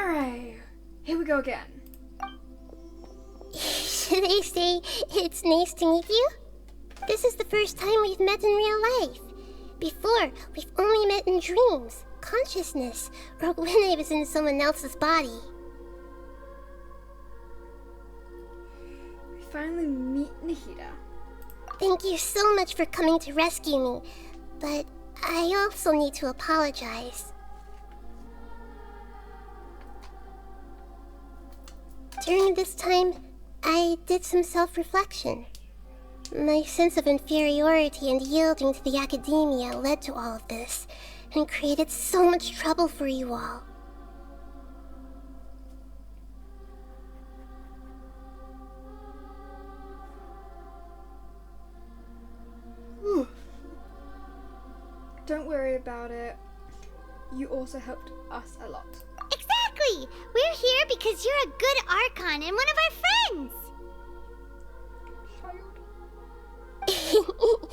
Alright, here we go again. Should I say it's nice to meet you? This is the first time we've met in real life. Before, we've only met in dreams, consciousness, or when I was in someone else's body. We finally meet Nahida. Thank you so much for coming to rescue me, but I also need to apologize. During this time, I did some self-reflection. My sense of inferiority and yielding to the academia led to all of this, and created so much trouble for you all. Don't worry about it. You also helped us a lot. Exactly! We're here because you're a good Archon and one of our friends!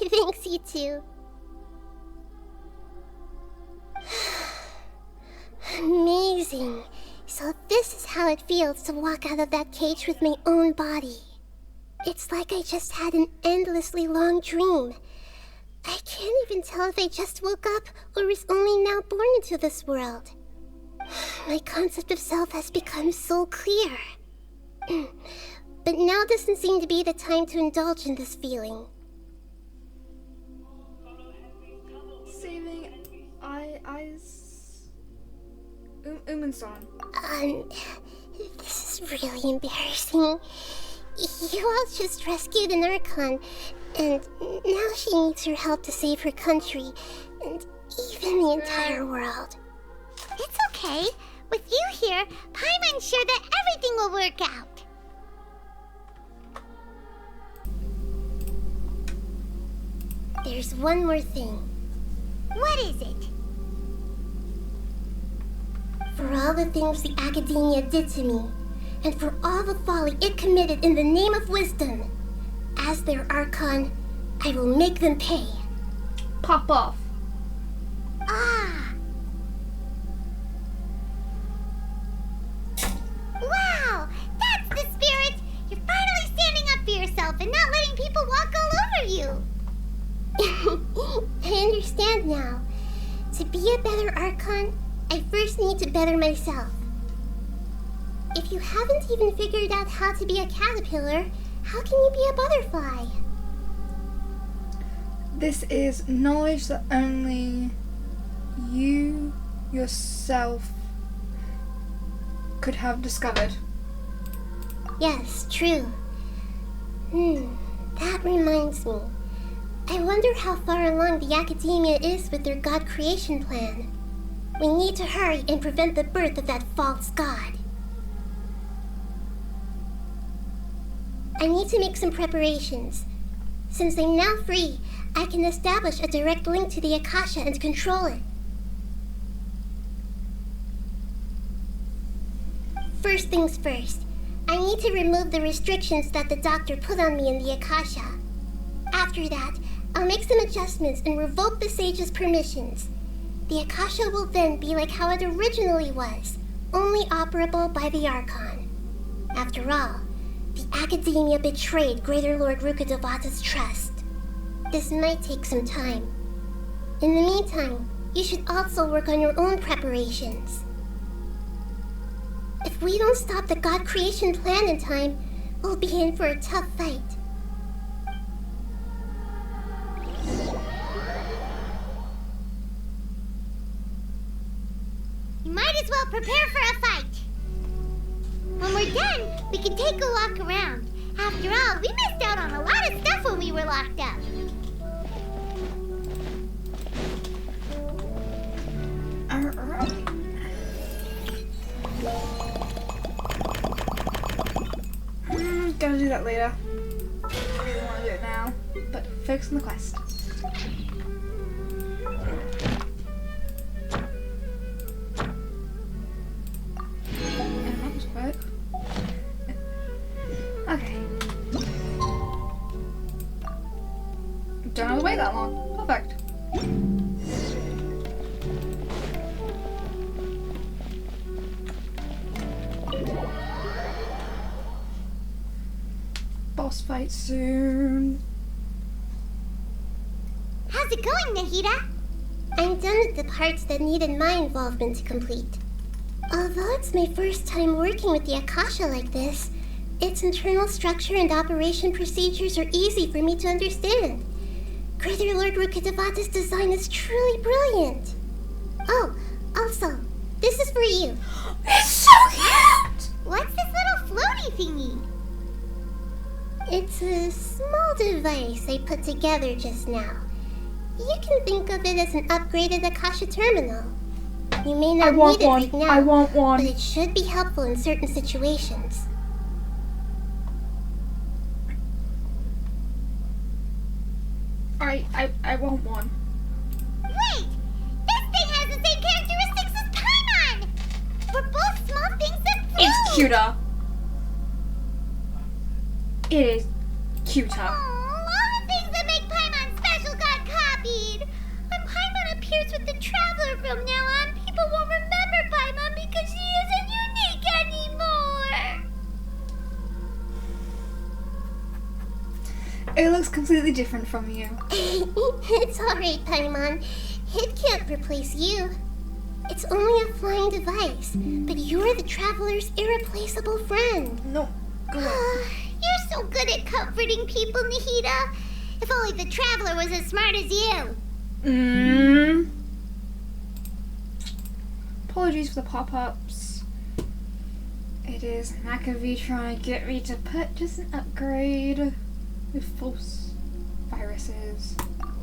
Thanks, you too. Amazing. So this is how it feels to walk out of that cage with my own body. It's like I just had an endlessly long dream. I can't even tell if I just woke up or was only now born into this world. My concept of self has become so clear. But now doesn't seem to be the time to indulge in this feeling. Saving eyes... Uman-san. This is really embarrassing. You all just rescued an Archon, and now she needs your help to save her country, and even the entire world. It's okay. With you here, Paimon's sure that everything will work out. There's one more thing. What is it? For all the things the academia did to me, and for all the folly it committed in the name of wisdom, as their Archon, I will make them pay. Pop off. Ah! Wow! That's the spirit! You're finally standing up for yourself and not letting people walk all over you! I understand now. To be a better Archon, I first need to better myself. If you haven't even figured out how to be a caterpillar, how can you be a butterfly? This is knowledge that only you yourself could have discovered. Yes, true. That reminds me. I wonder how far along the academia is with their god creation plan. We need to hurry and prevent the birth of that false god. I need to make some preparations. Since I'm now free, I can establish a direct link to the Akasha and control it. First things first, I need to remove the restrictions that the doctor put on me in the Akasha. After that, I'll make some adjustments and revoke the sage's permissions. The Akasha will then be like how it originally was, only operable by the Archon. After all, the academia betrayed Greater Lord Rukkhadevata's trust. This might take some time. In the meantime, you should also work on your own preparations. If we don't stop the god creation plan in time, we'll be in for a tough fight. You might as well prepare for a fight. When we're done, we can take a walk around. After all, we missed out on a lot of stuff when we were locked up. Gonna do that later. I really want to do it now, but focus on the quest. Yeah, that was quick. Okay. Don't have to wait that long. Perfect. boss fight soon. How's it going, Nahida? I'm done with the parts that needed my involvement to complete. Although it's my first time working with the Akasha like this, its internal structure and operation procedures are easy for me to understand. Greater Lord Rukkhadevata's design is truly brilliant. Oh, also, this is for you. It's so cute! What's this little floaty thingy? It's a small device I put together just now. You can think of it as an upgraded Akasha terminal. You may not need it right now, I want one. but it should be helpful in certain situations. I want one. Wait! This thing has the same characteristics as Paimon! We're both small things that float! It's cuter. It is cuter. All the things that make Paimon special got copied. When Paimon appears with the Traveler from now on, people won't remember Paimon because she isn't unique anymore. It looks completely different from you. It's alright, Paimon. It can't replace you. It's only a flying device, but you're the Traveler's irreplaceable friend. No, go away. You're so good at comforting people, Nahida. If only the Traveler was as smart as you. Apologies for the pop-ups. It is Makavi trying to get me to purchase an upgrade with false viruses.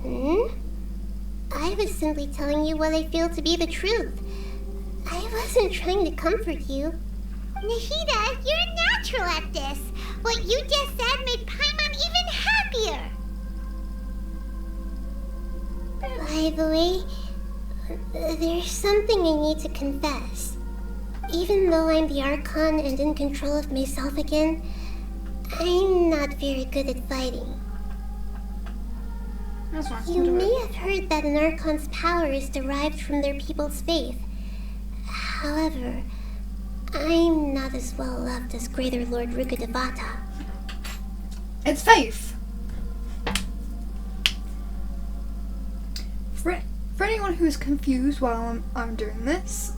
I was simply telling you what I feel to be the truth. I wasn't trying to comfort you. Nahida, you're natural at this. What you just said made Paimon even happier. By the way, there's something I need to confess. Even though I'm the Archon and in control of myself again, I'm not very good at fighting. That's fine. You may have heard that an Archon's power is derived from their people's faith. However, I'm not as well loved as Greater Lord Rukkhadevata. It's faith. For anyone who's confused while I'm doing this,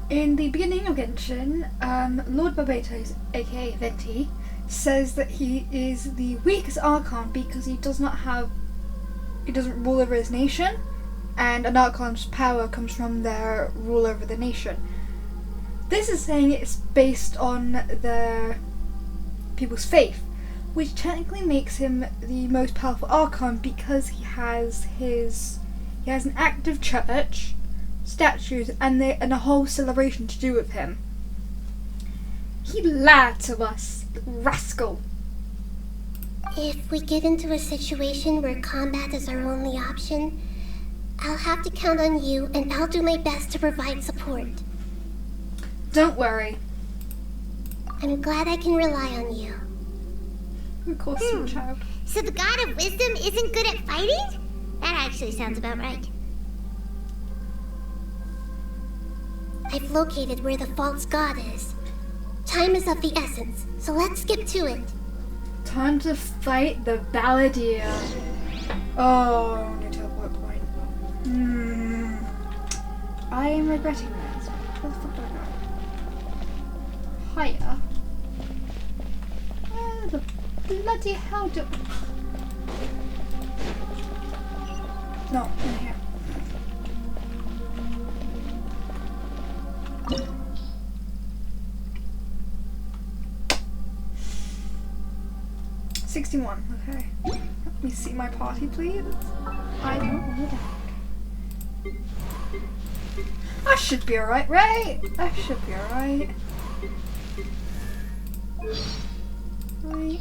in the beginning of Genshin, Lord Barbatos, aka Venti, says that he is the weakest Archon because he doesn't rule over his nation, and an Archon's power comes from their rule over the nation. This is saying it's based on their people's faith, which technically makes him the most powerful Archon because he has an active church, statues, and a whole celebration to do with him. He lied to us, rascal. If we get into a situation where combat is our only option, I'll have to count on you, and I'll do my best to provide support. Don't worry. I'm glad I can rely on you. Of course, you child. So the God of Wisdom isn't good at fighting? That actually sounds about right. I've located where the false god is. Time is of the essence, so let's skip to it. Time to fight the Balladeer. Oh, new teleport point. I am regretting this. Where the fuck do I go? Higher. Where the bloody hell do... No, in here. $61, okay. Let me see my party, please. I don't need that. I should be alright, right? I should be alright. Right.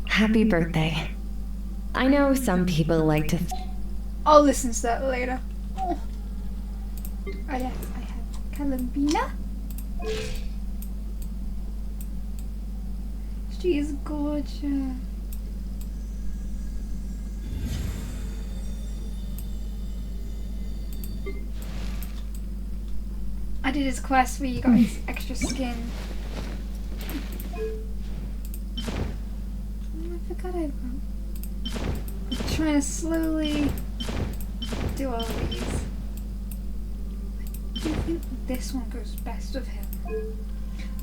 Happy birthday. I know some people like to... I'll listen to that later. Oh. I have Columbina. She is gorgeous. I did his quest where you got his extra skin. I forgot I'm trying to slowly do all these. I do think this one goes best with him.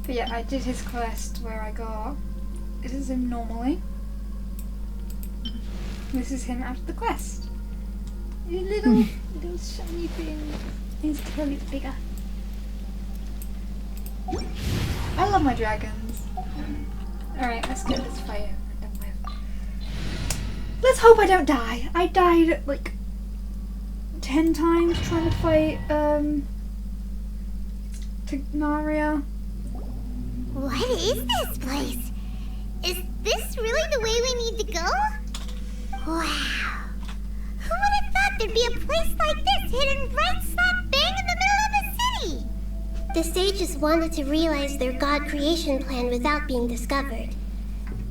But yeah, I did his quest where I got. This is him normally. This is him after the quest. You little shiny thing. He's totally bigger. I love my dragons. Alright, let's get this fight over and done with. Let's hope I don't die. I died like 10 times trying to fight Tignaria. What is this place? Is this really the way we need to go? Wow. Who would have thought there'd be a place like this hidden right slap bang in the middle of the city? The sages wanted to realize their god creation plan without being discovered.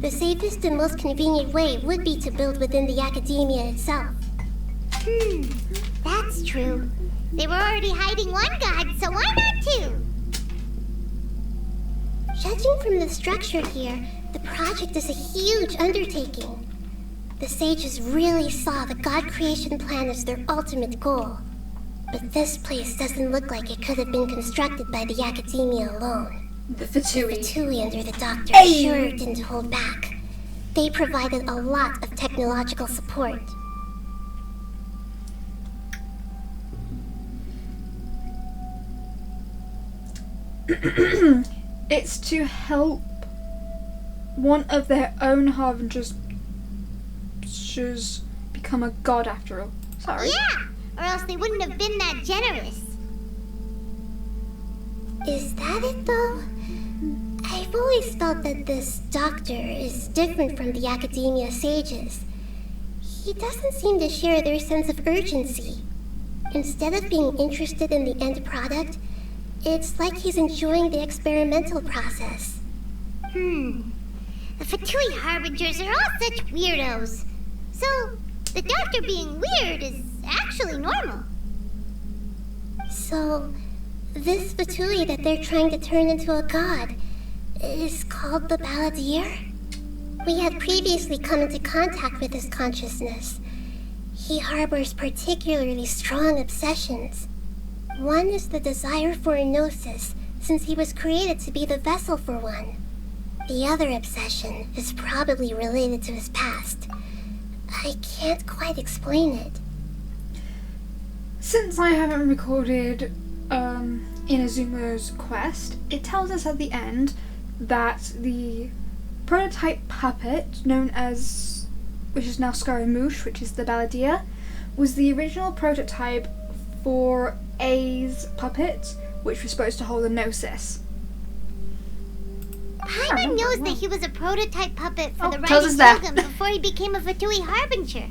The safest and most convenient way would be to build within the academia itself. That's true. They were already hiding one god, so why not two? Judging from the structure here, the project is a huge undertaking. The sages really saw the god creation plan as their ultimate goal. But this place doesn't look like it could have been constructed by the academia alone. The Fatui. Fatui under the doctor Hey! sure didn't hold back. They provided a lot of technological support. It's to help one of their own harbingers become a god after all. Sorry. Yeah, or else they wouldn't have been that generous. Is that it though? I've always felt that this doctor is different from the academia sages. He doesn't seem to share their sense of urgency. Instead of being interested in the end product, it's like he's enjoying the experimental process. The Fatui Harbingers are all such weirdos. So, the doctor being weird is actually normal. So, this Fatui that they're trying to turn into a god is called the Balladeer? We had previously come into contact with his consciousness. He harbors particularly strong obsessions. One is the desire for a gnosis, since he was created to be the vessel for one. The other obsession is probably related to his past. I can't quite explain it. Since I haven't recorded Inazumo's quest, it tells us at the end that the prototype puppet, known as, which is now Scaramouche, which is the Balladeer, was the original prototype for A's puppet, which was supposed to hold a gnosis. Paimon knows that he was a prototype puppet for the tells Rising us that. Shogun before he became a Fatui Harbinger.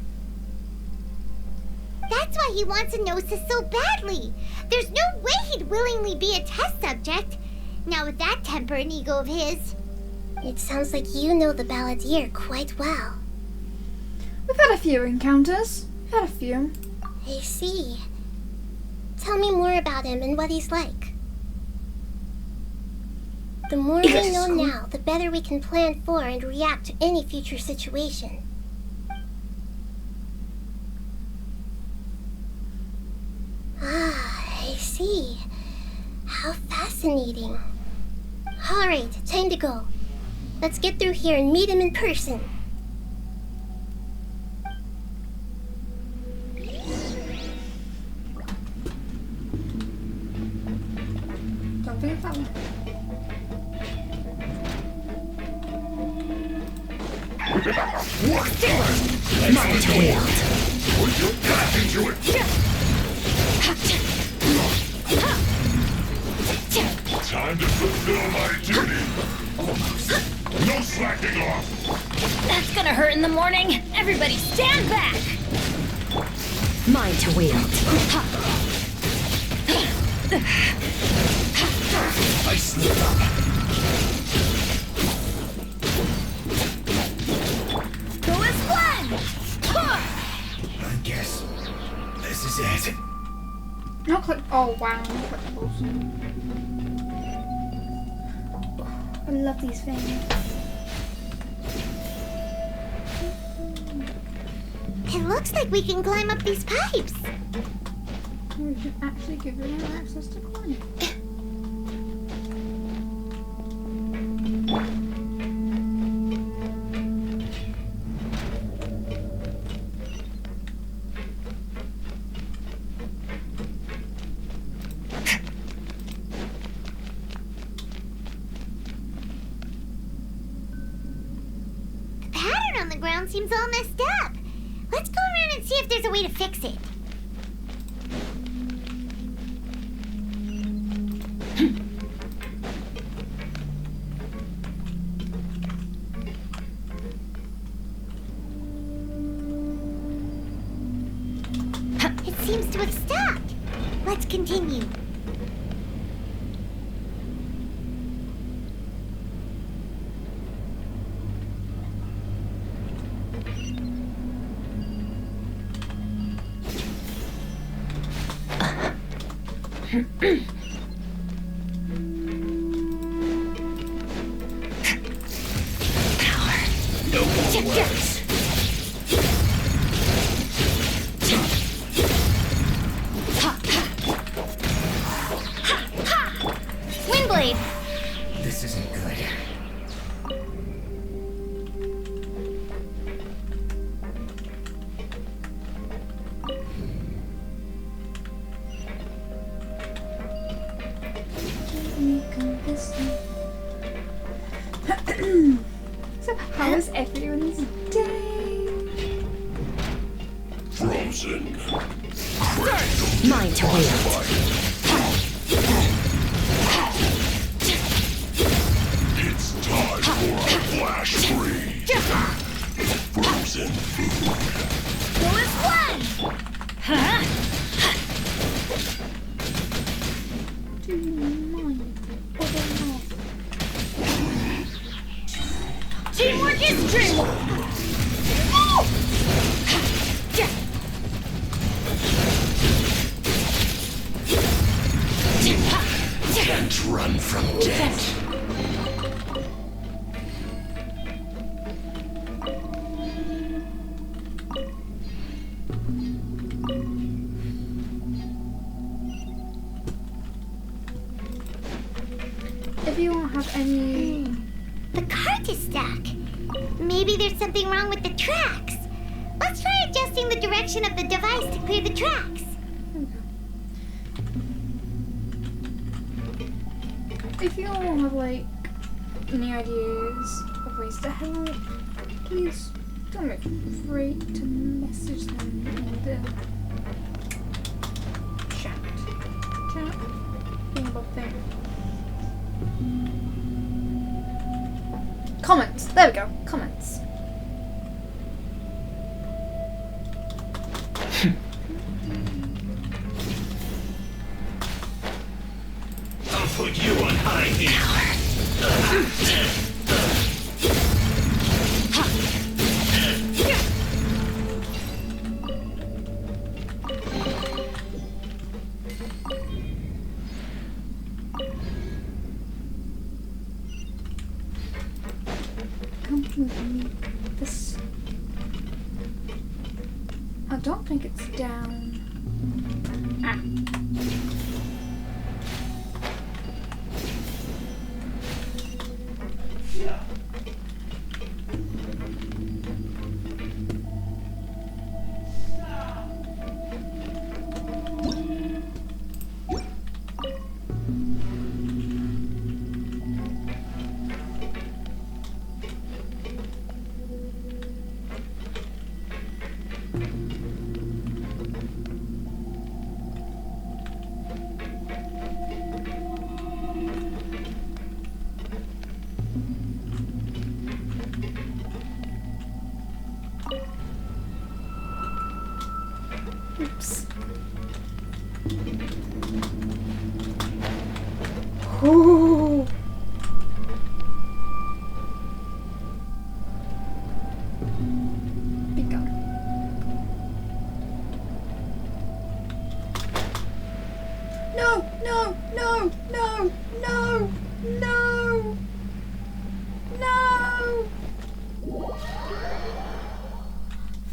That's why he wants a gnosis so badly. There's no way he'd willingly be a test subject. Now with that temper and ego of his. It sounds like you know the Balladeer quite well. We've had a few encounters. Had a few. I see. Tell me more about him and what he's like. The more we know now, the better we can plan for and react to any future situation. Ah, I see. How fascinating. Alright, time to go. Let's get through here and meet him in person. Don't forget that one. Time to fulfill my duty. No slacking off. That's gonna hurt in the morning. Everybody stand back. Mine to wield. I slip up. Go as one. I guess this is it. No click. Oh wow, no collectibles. I love these things. It looks like we can climb up these pipes. We should actually give them access to climb. The pattern on the ground seems all messed up. Let's go around and see if there's a way to fix it. It seems to have stopped. Let's continue. No more words. Windblade! This isn't good. So, how was everyone's day? Frozen. Mine to wield. It's time for a flash freeze. Frozen food. Huh? Do you mind? Or not? Teamwork is true! Can't run from death. If you don't have any... The cart is stuck. Maybe there's something wrong with the tracks. Let's try adjusting the direction of the device to clear the tracks. If you all have like any ideas of ways to help, please don't be afraid to message them in the chat. Thing above there. Comments. There we go. Comments. I'll put you on high heat. Come with me. This. I don't think it's down. Ah. Oops. Ooh. Be gone. No, no, no, no, no, no. No!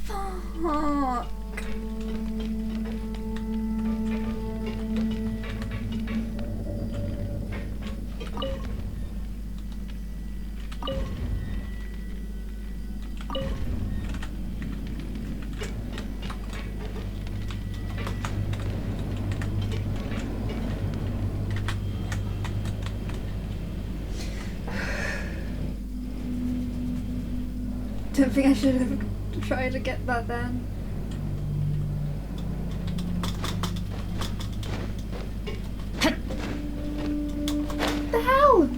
Fuck. Don't think I should have tried to get that then. What the hell?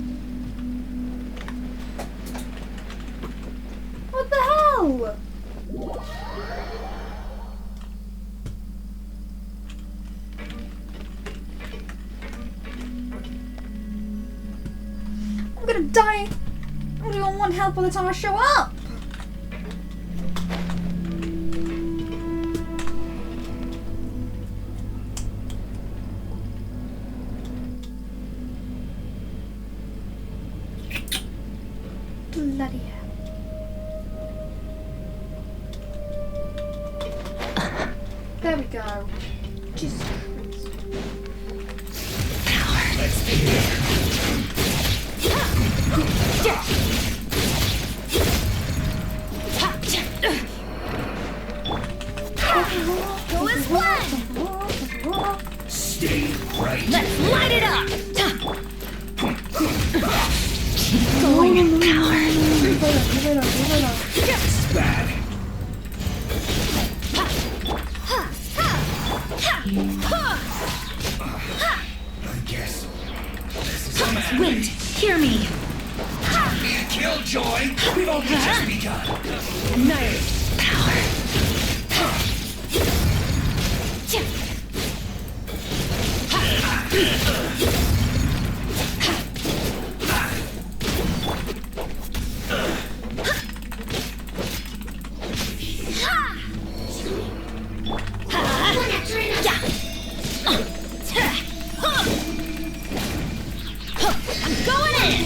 What the hell? I'm gonna die. I'm gonna be on 1 health by the time I show up. Bloody hell. There we go. Jesus Christ. Go as one! Stay right. Let's light it up! Going in power. Bad. I guess this is a match. Wait, hear me. Killjoy. We've only just begun. Annihilate power. I'm going in!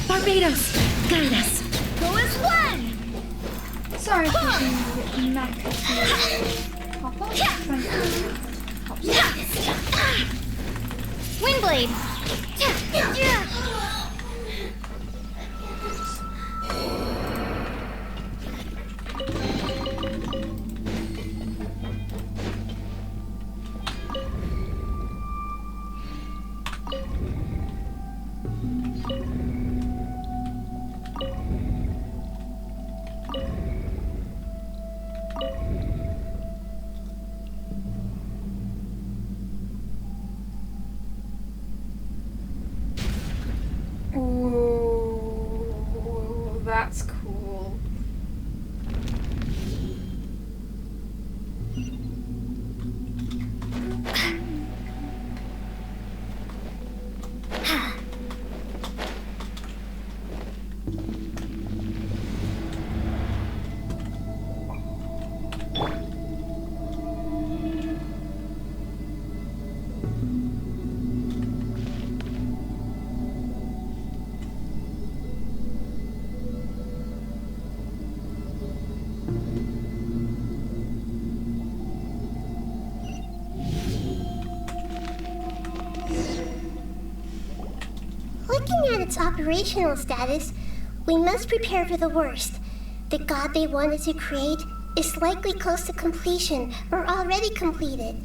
Barbados, guide us. Go as one! Sorry for being mad. Hop on. Thank you. Windblade! Ooh, that's cool. Looking at its operational status, we must prepare for the worst. The god they wanted to create is likely close to completion or already completed.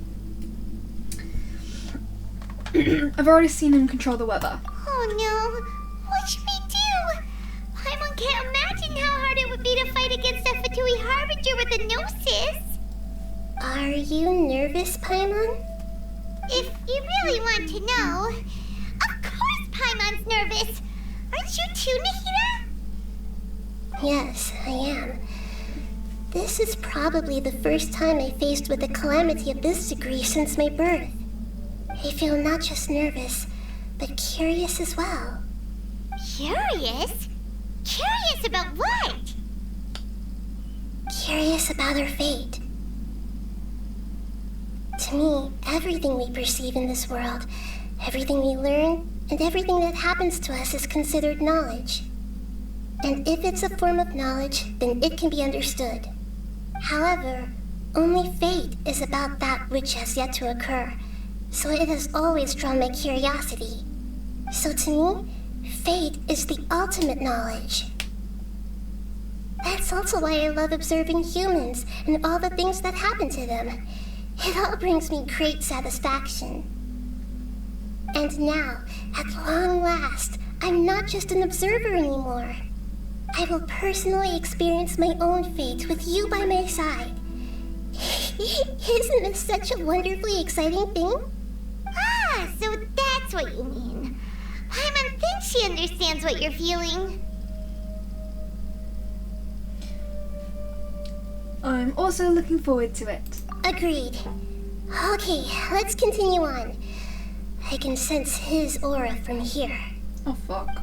I've already seen him control the weather. Oh no, what should we do? Paimon can't imagine how hard it would be to fight against a Fatui Harbinger with a Gnosis. Are you nervous, Paimon? If you really want to know, of course Paimon's nervous. Aren't you too, Nahida? Yes, I am. This is probably the first time I faced with a calamity of this degree since my birth. I feel not just nervous, but curious as well. Curious? Curious about what? Curious about her fate. To To me, everything we perceive in this world, everything we learn, and everything that happens to us is considered knowledge. And if it's a form of knowledge, then it can be understood. However, only fate is about that which has yet to occur, so it has always drawn my curiosity. So to me, fate is the ultimate knowledge. That's also why I love observing humans and all the things that happen to them. It all brings me great satisfaction. And now, at long last, I'm not just an observer anymore. I will personally experience my own fate with you by my side. Isn't this such a wonderfully exciting thing? Ah, so that's what you mean. Paimon thinks she understands what you're feeling. I'm also looking forward to it. Agreed. Okay, let's continue on. I can sense his aura from here. Oh fuck.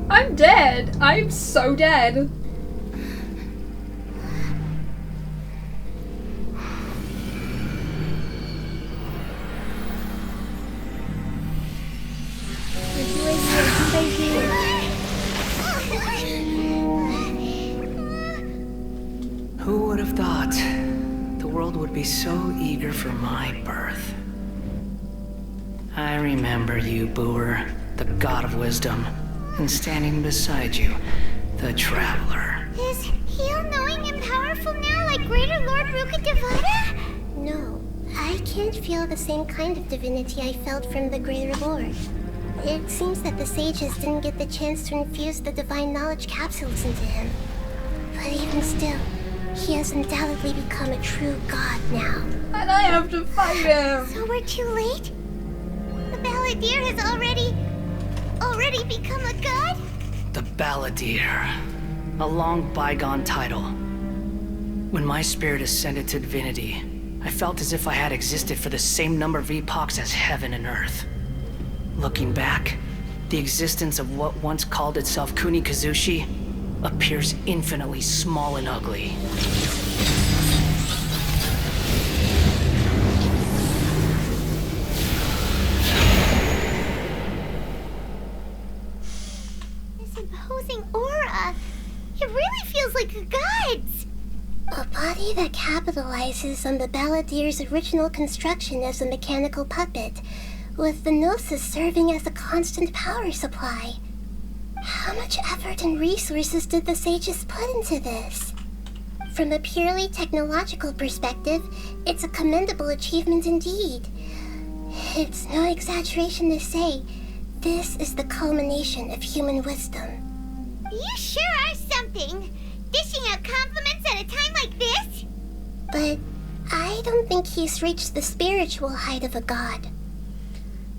I'm dead. I'm so dead. Who would have thought the world would be so eager for my birth? I remember you, Booer, the god of wisdom, and standing beside you, the traveler. Is he all-knowing and powerful now like Greater Lord Rukkhadevata? No, I can't feel the same kind of divinity I felt from the Greater Lord. It seems that the sages didn't get the chance to infuse the divine knowledge capsules into him. But even still, he has undoubtedly become a true god now. And I have to fight him. So we're too late? The Balladeer has already become a god? The Balladeer. A long bygone title. When my spirit ascended to divinity, I felt as if I had existed for the same number of epochs as heaven and earth. Looking back, the existence of what once called itself Kunikazushi appears infinitely small and ugly. This imposing aura. It really feels like a god's. A body that capitalizes on the Balladeer's original construction as a mechanical puppet, with the Gnosis serving as a constant power supply. How much effort and resources did the sages put into this? From a purely technological perspective, it's a commendable achievement indeed. It's no exaggeration to say, this is the culmination of human wisdom. You sure are something. Dishing out compliments at a time like this? But I don't think he's reached the spiritual height of a god.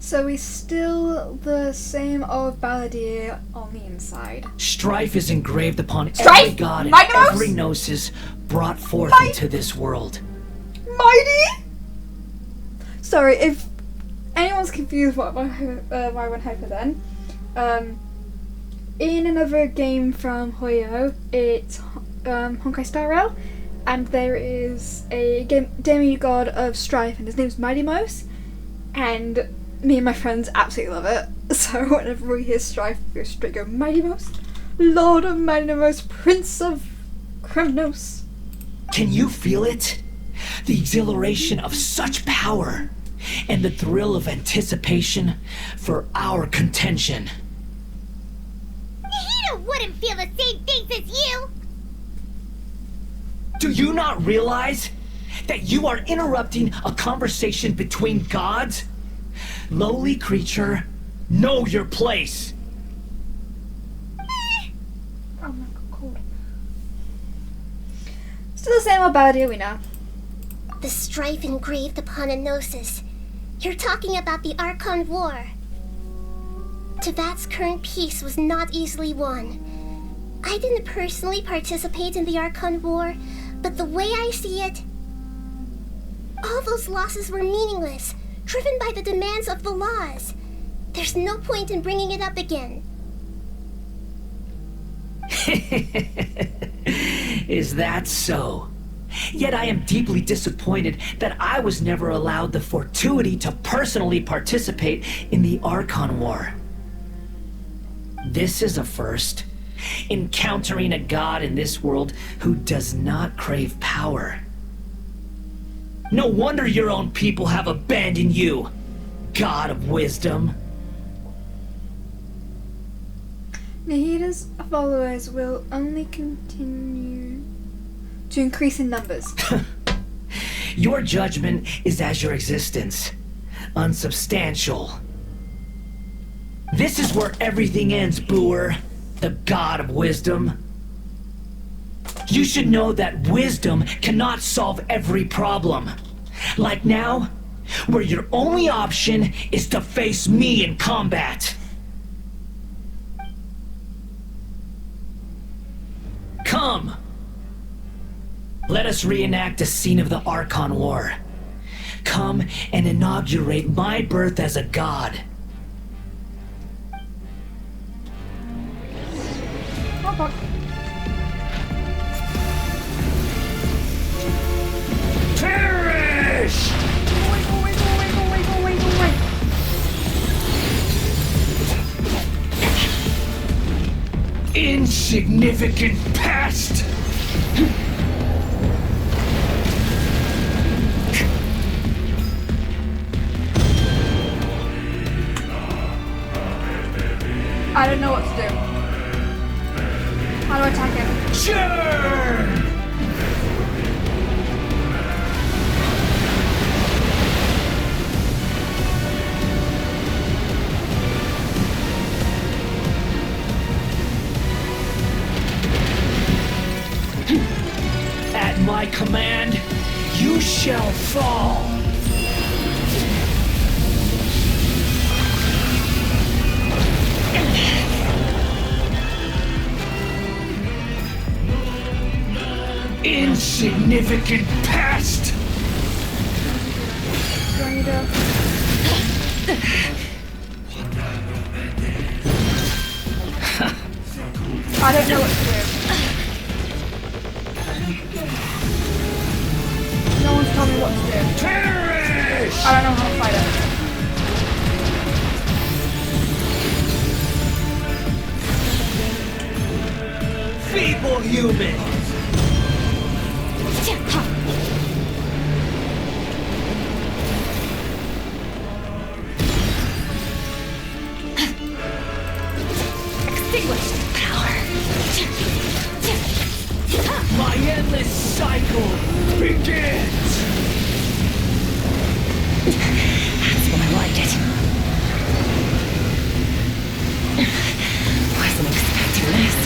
So he's still the same old Balladeer on the inside. Strife is engraved upon Strife? every god and Magnus? every gnosis brought forth into this world. Mighty? Sorry, if anyone's confused why I went hyper then, in another game from Hoyo, it's Honkai Star Rail, and there is a demigod of strife, and his name's Mighty Mouse, and me and my friends absolutely love it. So whenever we hear strife, we go straight go Mighty Mouse, Lord of Mighty Mouse, Prince of Kremnos. Can you feel it? The exhilaration of such power, and the thrill of anticipation for our contention. Nahida wouldn't feel the same things as you. Do you not realize that you are interrupting a conversation between gods? Lowly creature, know your place. Oh my god, cold. Still the same old Balladeer we know. The strife engraved upon a gnosis. You're talking about the Archon War. Tevat's current peace was not easily won. I didn't personally participate in the Archon War, but the way I see it, all those losses were meaningless, driven by the demands of the laws. There's no point in bringing it up again. Is that so? Yet I am deeply disappointed that I was never allowed the fortuity to personally participate in the Archon War. This is a first. Encountering a god in this world who does not crave power. No wonder your own people have abandoned you, God of Wisdom. Nahida's followers will only continue to increase in numbers. Your judgment is as your existence, unsubstantial. This is where everything ends, Booer, the God of Wisdom. You should know that wisdom cannot solve every problem. Like now, where your only option is to face me in combat. Come! Let us reenact a scene of the Archon War. Come and inaugurate my birth as a god. Oh, fuck. Perish! Go away. Insignificant pest! I don't know what to do. How do I attack him? Churn! At my command, you shall fall. Insignificant pest! Do I need to... I don't know what to do. No one's told me what to do. Perish! I don't know how to fight it. Feeble human! Extinguished power. My endless cycle begins! That's more like it. Wasn't expecting this.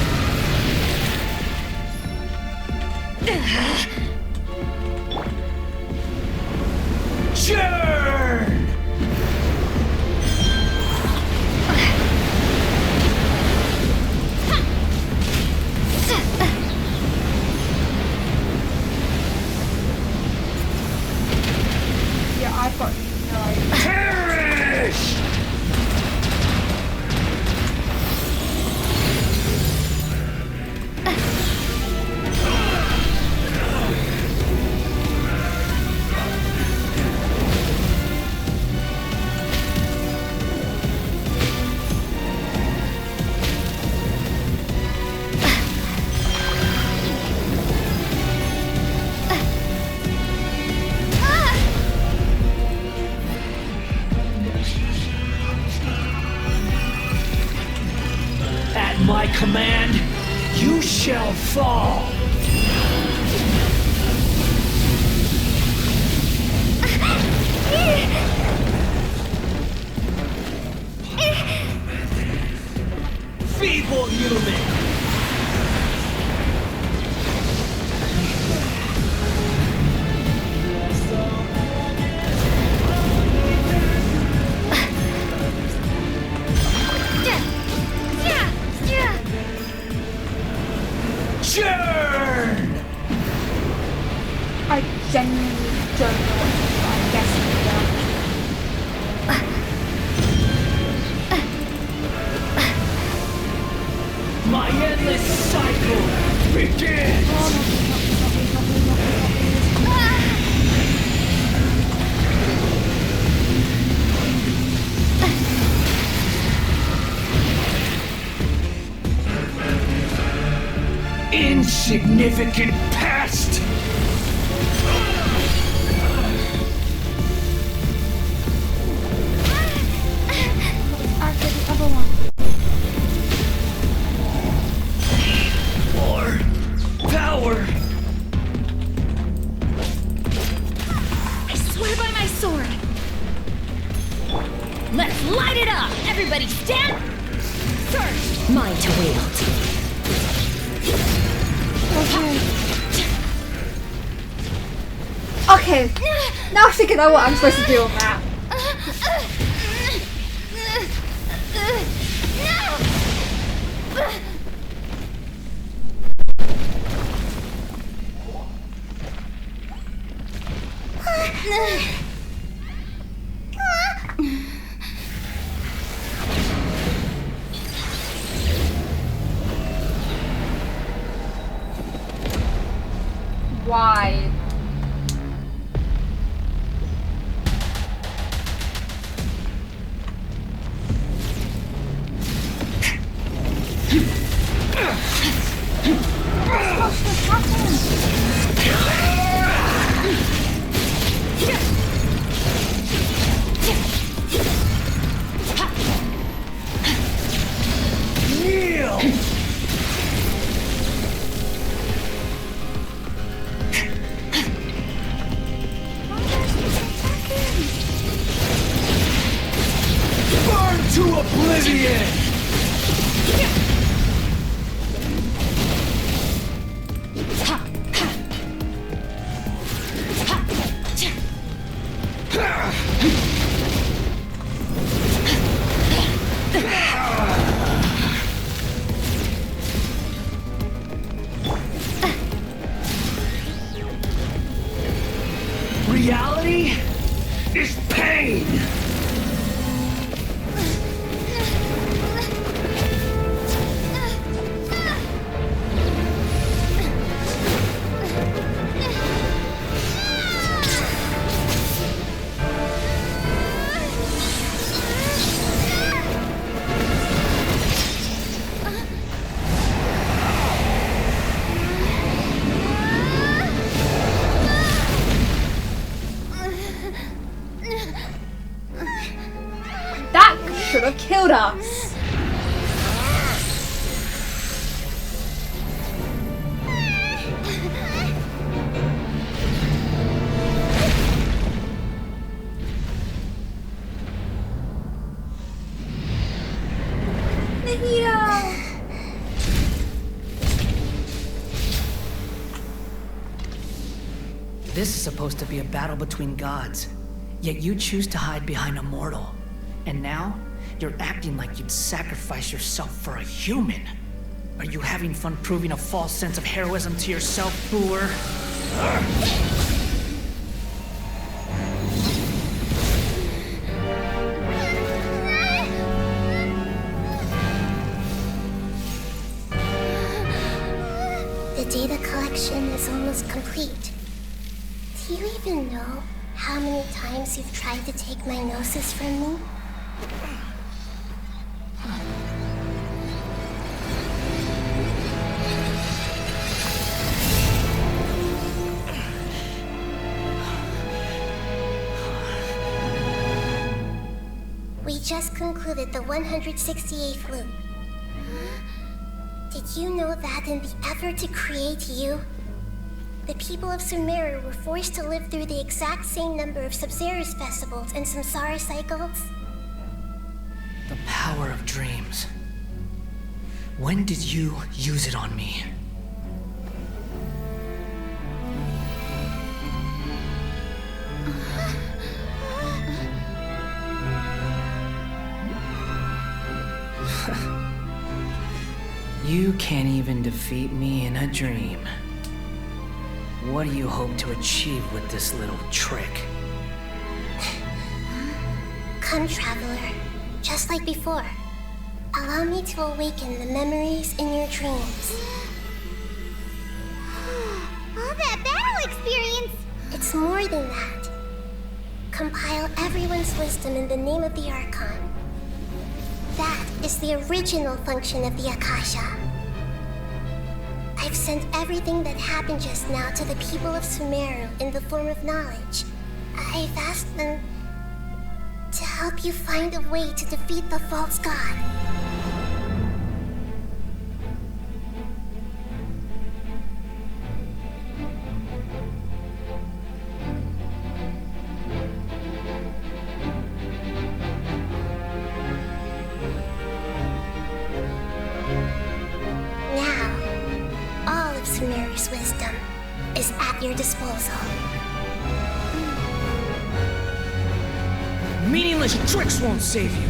Churn! Yeah, I've got no idea. Perish! At my command, you shall fall. Feeble human! insignificant pest! After the other one. More power! I swear by my sword. Let's light it up! Everybody stand! Surge! Mine to wield. Okay, now I think I know what I'm supposed to do on that. Why? Kneel! Burn to oblivion! Reality is pain! That should have killed us. Nahida! This is supposed to be a battle between gods, yet you choose to hide behind a mortal. And now, you're acting like you'd sacrifice yourself for a human. Are you having fun proving a false sense of heroism to yourself, Boor? The data collection is almost complete. Do you even know how many times you've tried to take my gnosis from me? We just concluded the 168th loop. Did you know that in the effort to create you, the people of Sumeru were forced to live through the exact same number of Sub-Zerus festivals and Samsara cycles? The power of dreams. When did you use it on me? You can't even defeat me in a dream. What do you hope to achieve with this little trick? Come, Traveler. Just like before. Allow me to awaken the memories in your dreams. All that battle experience! It's more than that. Compile everyone's wisdom in the name of the Archon. That is the original function of the Akasha. I've sent everything that happened just now to the people of Sumeru in the form of knowledge. I've asked them to help you find a way to defeat the false god. Sumeru's wisdom is at your disposal. Meaningless tricks won't save you.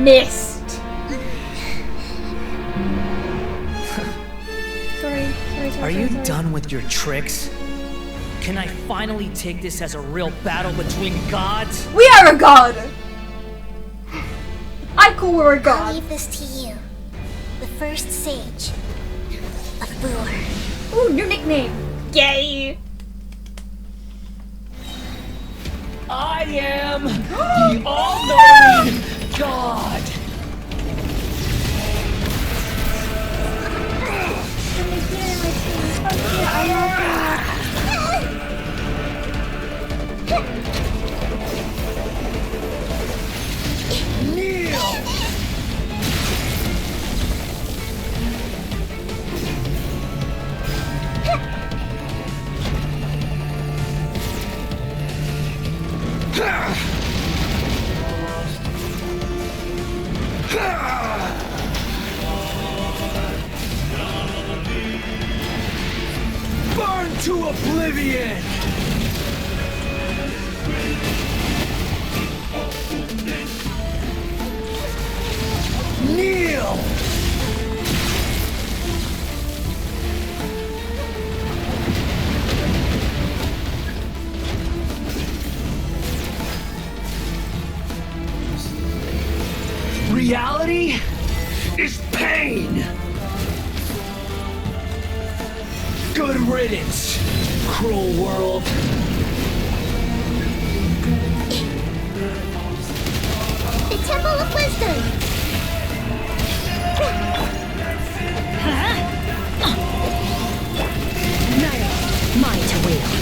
Missed. Sorry. Are you done with your tricks? Can I finally take this as a real battle between gods? We are a god! I call we're a I'll god. leave this to you. The first sage of Boor. Ooh, new nickname. Yay! I am the all-knowing God! Kneel! Burn to oblivion! Kneel! Reality is pain! Good riddance, cruel world. The Temple of Wisdom! Nahida, mine to wield.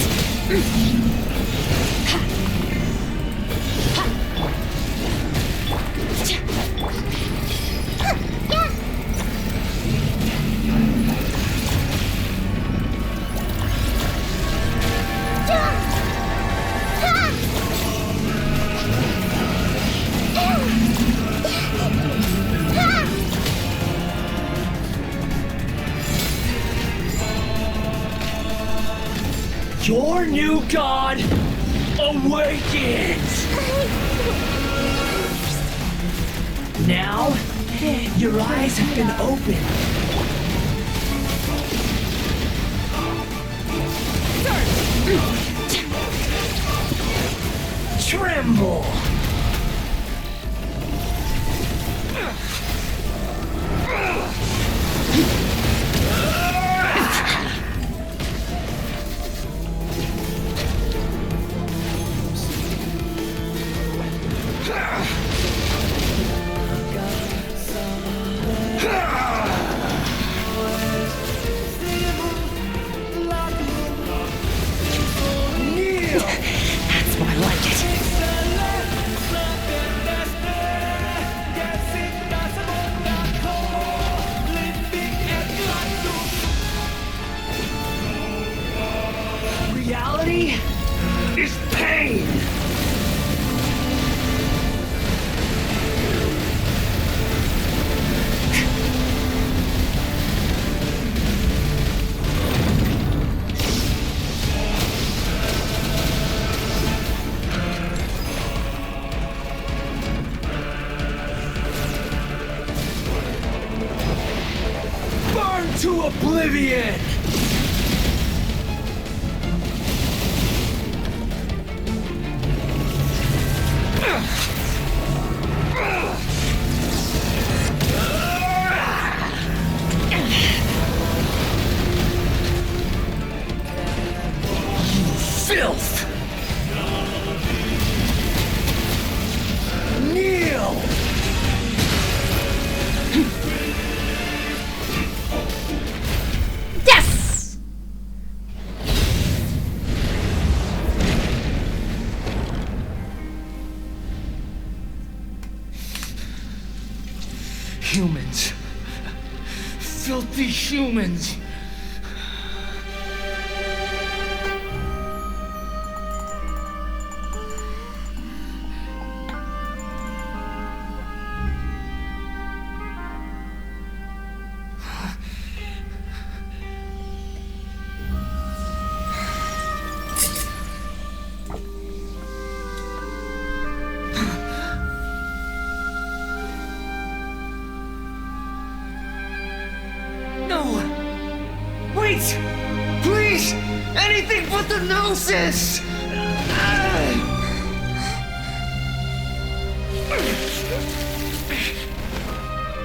Your new god awakens! Now, your eyes have been opened. Tremble! That's more like it. Reality is pain! Burn to oblivion! Humans. Filthy humans. Wait! Please! Anything but the Gnosis!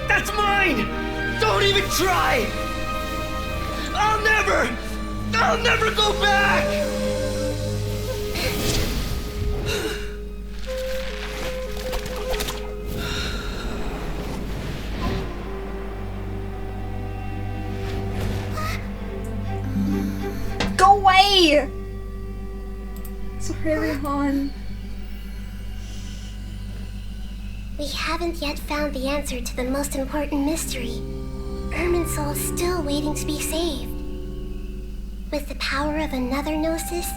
That's mine! Don't even try! I'll never go back! Go away! Sorry, Han. We haven't yet found the answer to the most important mystery. Irminsul is still waiting to be saved. With the power of another Gnosis,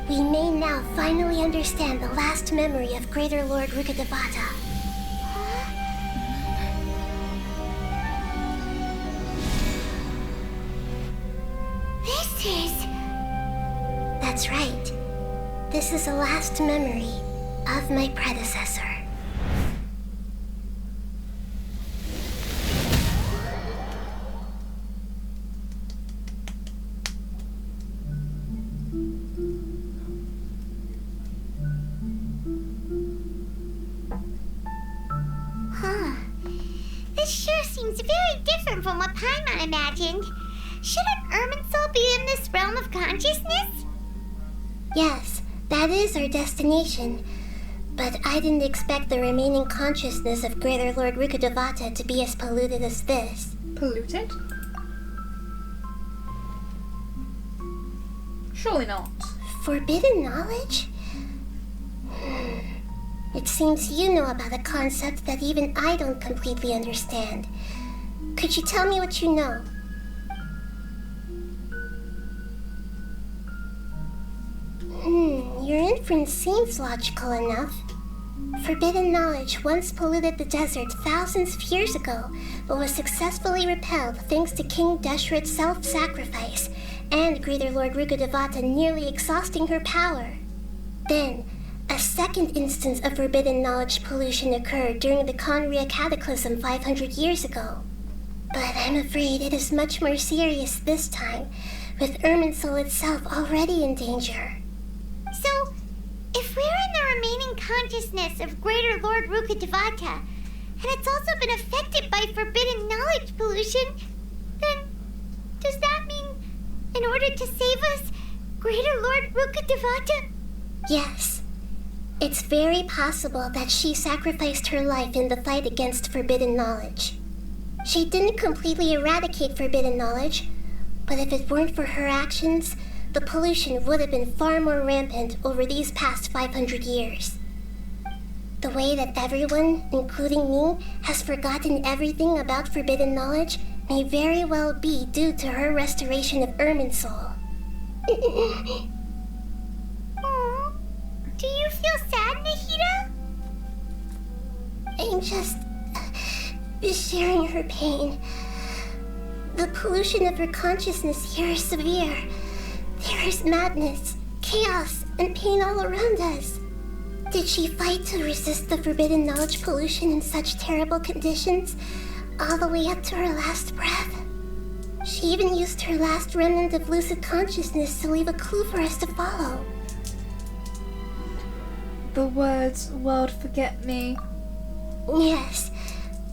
we may now finally understand the last memory of Greater Lord Rukkhadevata. This is... That's right. This is the last memory of my predecessor. Huh. This sure seems very different from what Paimon imagined. Shouldn't Irminsul be in this realm of consciousness? Yes, that is our destination. But I didn't expect the remaining consciousness of Greater Lord Rukkhadevata to be as polluted as this. Polluted? Surely not. Forbidden knowledge? It seems you know about a concept that even I don't completely understand. Could you tell me what you know? Your inference seems logical enough. Forbidden knowledge once polluted the desert thousands of years ago, but was successfully repelled thanks to King Deshret's self-sacrifice and Greater Lord Rukkhadevata nearly exhausting her power. Then, a second instance of forbidden knowledge pollution occurred during the Conria Cataclysm 500 years ago. But I'm afraid it is much more serious this time, with Irminsul itself already in danger. So, if we're in the remaining consciousness of Greater Lord Rukkhadevata, and it's also been affected by forbidden knowledge pollution, then does that mean, in order to save us, Greater Lord Rukkhadevata? Yes. It's very possible that she sacrificed her life in the fight against forbidden knowledge. She didn't completely eradicate forbidden knowledge, but if it weren't for her actions, the pollution would have been far more rampant over these past 500 years. The way that everyone, including me, has forgotten everything about forbidden knowledge may very well be due to her restoration of Irminsul. Aw, do you feel sad, Nahida? I'm just sharing her pain. The pollution of her consciousness here is severe. There is madness, chaos, and pain all around us. Did she fight to resist the forbidden knowledge pollution in such terrible conditions, all the way up to her last breath? She even used her last remnant of lucid consciousness to leave a clue for us to follow. The words, world forget me. Yes,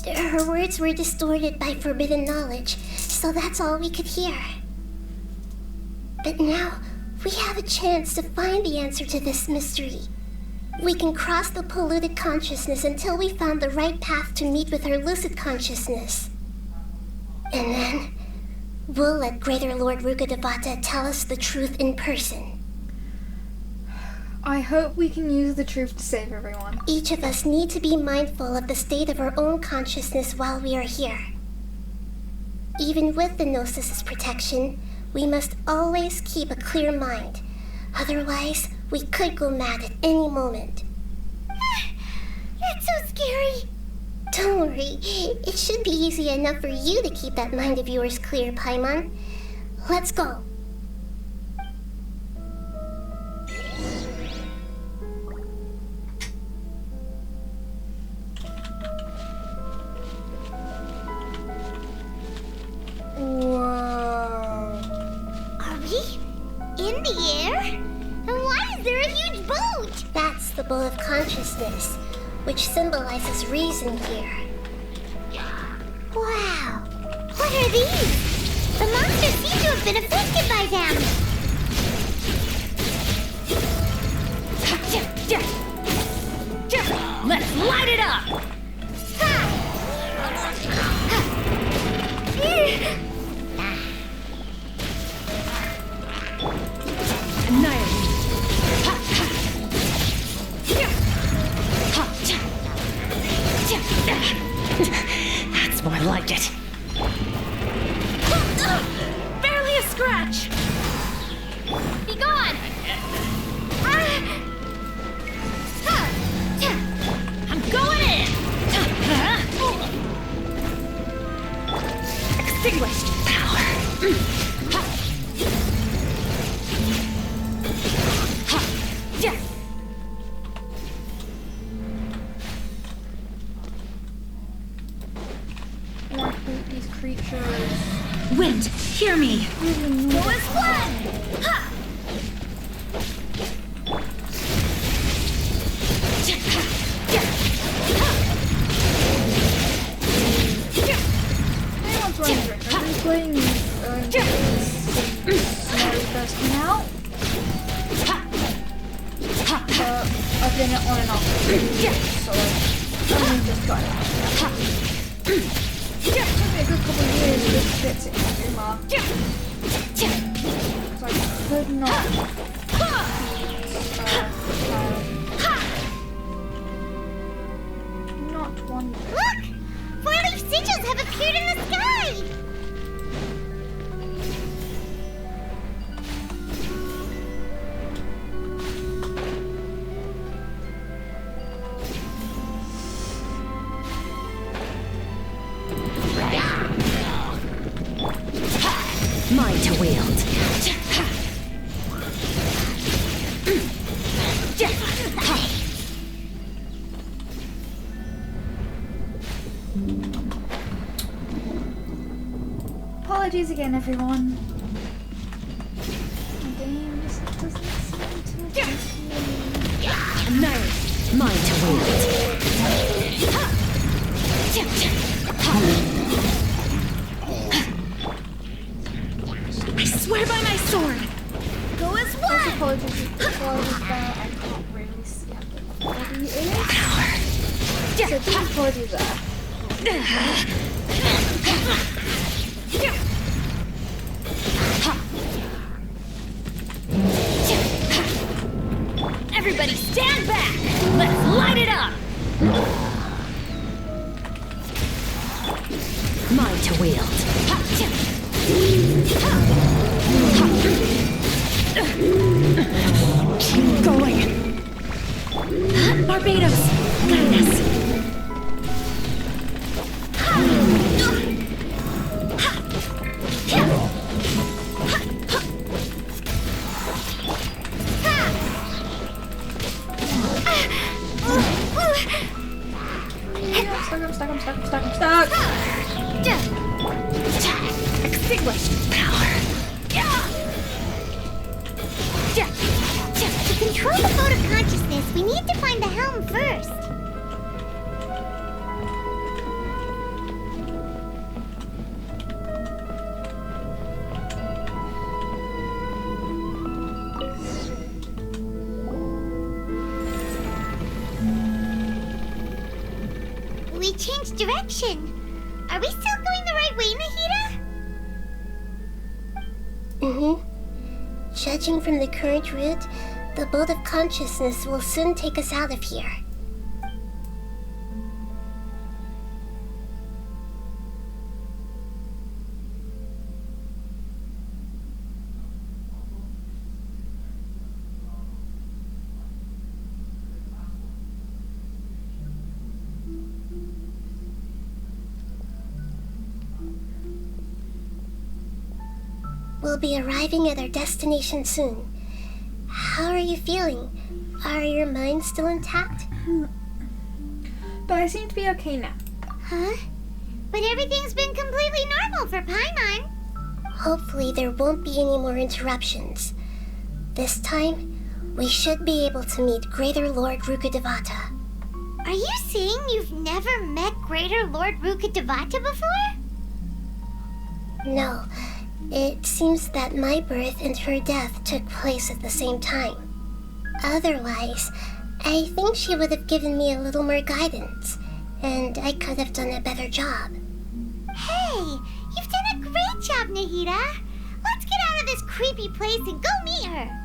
her words were distorted by forbidden knowledge, so that's all we could hear. But now, we have a chance to find the answer to this mystery. We can cross the polluted consciousness until we found the right path to meet with her lucid consciousness. And then, we'll let Greater Lord Rukkhadevata tell us the truth in person. I hope we can use the truth to save everyone. Each of us need to be mindful of the state of our own consciousness while we are here. Even with the Gnosis' protection, we must always keep a clear mind. Otherwise, we could go mad at any moment. That's so scary. Don't worry, it should be easy enough for you to keep that mind of yours clear, Paimon. Let's go. Whoa. Are we in the air? And why is there a huge boat? That's the bowl of consciousness, which symbolizes reason here. Wow. What are these? The monsters seem to have been affected by them. Let's light it up! That's more like it. Barely a scratch! Be gone! I'm going in! Extinguished power! I hate these creatures. Wind, hear me! Go as one! Ha! Anyone's wondering, I've been playing since Mary first came out. I've been on and off, so I've only just got it. It took me a good couple of years just to get to Uma. Because I could not not wonder. Look! Four-leaf sigils have appeared in the sky! Mine to wield. Apologies again, everyone. The game just doesn't seem to Annihilate. Mine to wield. I swear by my sword! Go as Also, one! apologies that I can't really see how the body is. So please apologies there. Everybody stand back! Let's light it up! Mine to wield. Keep going. Barbados, guide us. I'm stuck. Extinguished power. To control the boat of consciousness, we need to find the helm first. We changed direction. Are we still going the right way, Nahida? Mm-hmm. Judging from the current route, The boat of consciousness will soon take us out of here. We'll be arriving at our destination soon. How are you feeling? Are your minds still intact? But I seem to be okay now. Huh? But everything's been completely normal for Paimon. Hopefully there won't be any more interruptions. This time, we should be able to meet Greater Lord Rukkhadevata. Are you saying you've never met Greater Lord Rukkhadevata before? No. It seems that my birth and her death took place at the same time. Otherwise, I think she would have given me a little more guidance, and I could have done a better job. Hey, you've done a great job, Nahida. Let's get out of this creepy place and go meet her.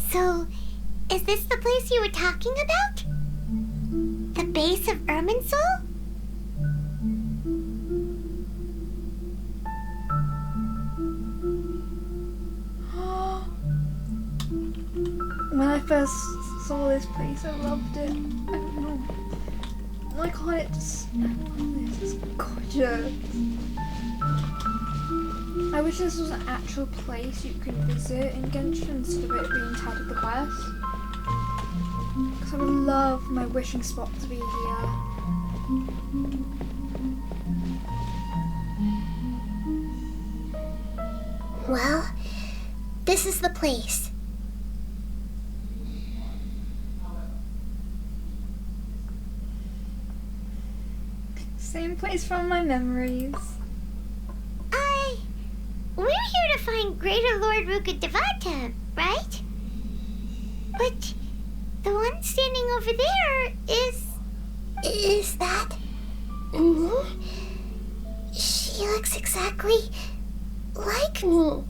So, is this the place you were talking about? The base of Irminsul? When I first saw this place, I loved it. I don't know. Why can't it just... I love this. It's gorgeous. I wish this was an actual place you could visit in Genshin instead of it being tied to the quest. Because I would love my wishing spot to be here. Well, this is the place. Same place from my memories. We're here to find Greater Lord Rukkhadevata, right? But the one standing over there is... Is that... me? She looks exactly like me.